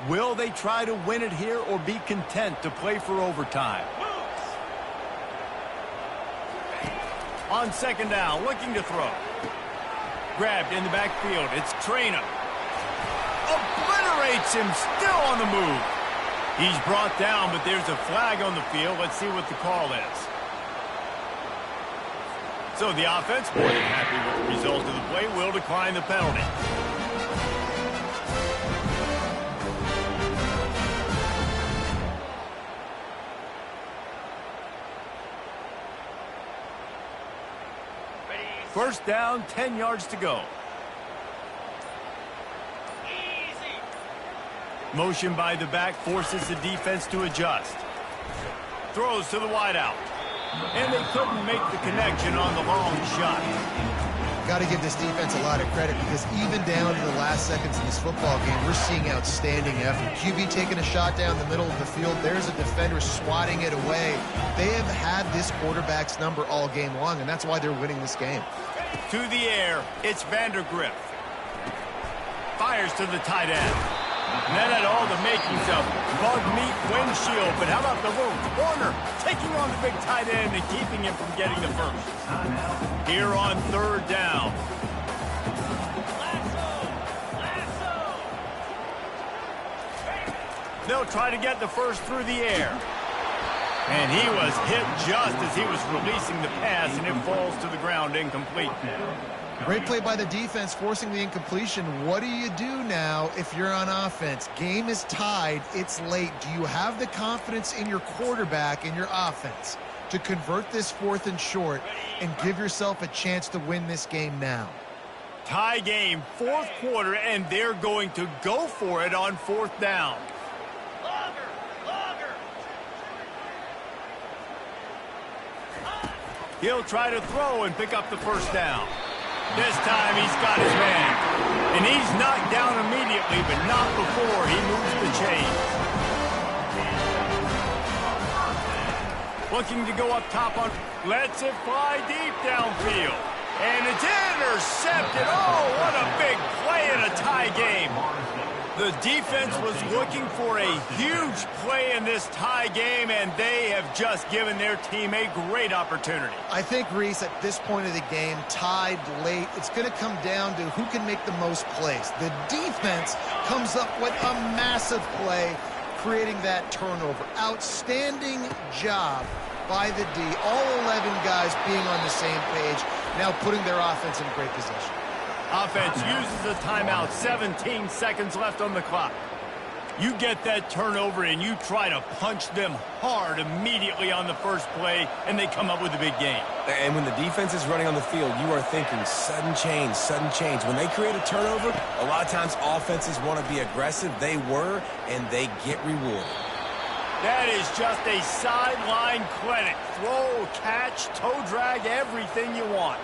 Will they try to win it here or be content to play for overtime? On 2nd down, looking to throw. Grabbed in the backfield. It's Traynor. Obliterates him, still on the move. He's brought down, but there's a flag on the field. Let's see what the call is. So the offense, more than happy with the result of the play, will decline the penalty. First down, 10 yards to go. Easy. Motion by the back forces the defense to adjust. Throws to the wideout. And they couldn't make the connection on the long shot. Got to give this defense a lot of credit because even down to the last seconds in this football game, we're seeing outstanding effort. QB taking a shot down the middle of the field. There's a defender swatting it away. They have had this quarterback's number all game long, and that's why they're winning this game. To the air, it's Vandergriff. Fires to the tight end. And that had all the makings of bug meat windshield. But how about the little corner taking on the big tight end and keeping him from getting the first? Here on third down. They'll try to get the first through the air. And he was hit just as he was releasing the pass, and it falls to the ground incomplete. Great play by the defense, forcing the incompletion. What do you do now if you're on offense? Game is tied. It's late. Do you have the confidence in your quarterback and your offense to convert this 4th and short and give yourself a chance to win this game now? Tie game, 4th quarter, and they're going to go for it on 4th down. He'll try to throw and pick up the first down. This time he's got his man. And he's knocked down immediately, but not before he moves the chains. Looking to go up top on... Lets it fly deep downfield. And it's intercepted. Oh, what a big play in a tie game. The defense was looking for a huge play in this tie game, and they have just given their team a great opportunity. I think, Reese, at this point of the game, tied late, it's going to come down to who can make the most plays. The defense comes up with a massive play, creating that turnover. Outstanding job by the D. All 11 guys being on the same page, now putting their offense in great position. Offense uses a timeout, 17 seconds left on the clock. You get that turnover and you try to punch them hard immediately on the first play, and they come up with a big game. And when the defense is running on the field, you are thinking sudden change, sudden change. When they create a turnover, a lot of times offenses want to be aggressive. They were, and they get rewarded. That is just a sideline clinic. Throw, catch, toe drag, everything you want.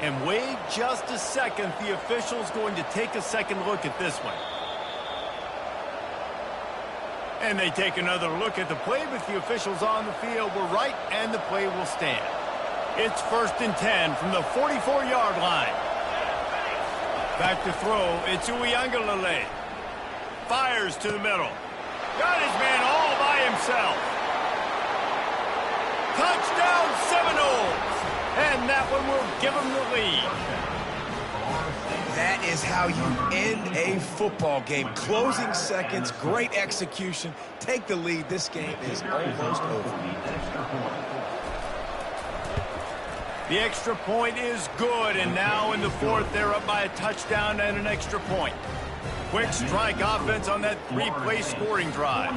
And wait just a second. The official's going to take a second look at this one. And they take another look at the play, but the officials on the field were right, and the play will stand. It's 1st and 10 from the 44-yard line. Back to throw. It's Uiagalelei. Fires to the middle. Got his man all by himself. Touchdown Seminoles. And that one will give them the lead. That is how you end a football game. Closing seconds, great execution. Take the lead. This game is almost over. The extra point is good, and now in the 4th, they're up by a touchdown and an extra point. Quick strike offense on that 3-play scoring drive.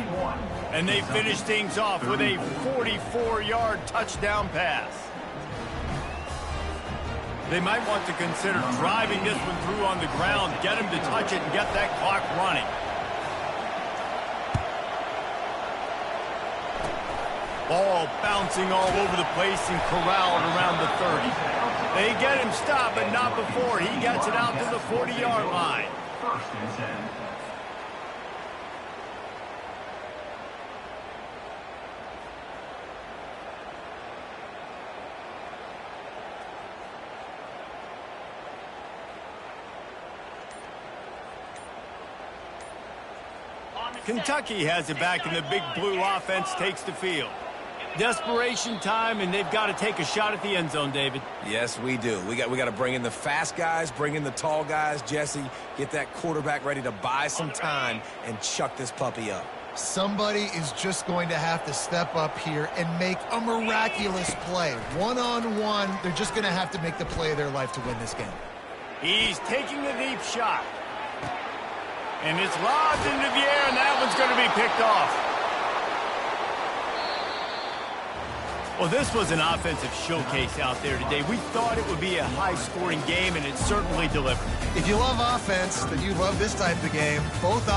And they finish things off with a 44-yard touchdown pass. They might want to consider driving this one through on the ground, get him to touch it, and get that clock running. Ball bouncing all over the place and corralled around the 30. They get him stopped, but not before he gets it out to the 40-yard line. 1st and 10. Kentucky has it back, and the big blue offense takes the field. Desperation time, and they've got to take a shot at the end zone, David. Yes, we do. We got to bring in the fast guys, bring in the tall guys. Jesse, get that quarterback ready to buy some time and chuck this puppy up. Somebody is just going to have to step up here and make a miraculous play. One-on-one, they're just going to have to make the play of their life to win this game. He's taking a deep shot. And it's lobbed into the air, and that one's going to be picked off. Well, this was an offensive showcase out there today. We thought it would be a high-scoring game, and it certainly delivered. If you love offense, then you love this type of game. Both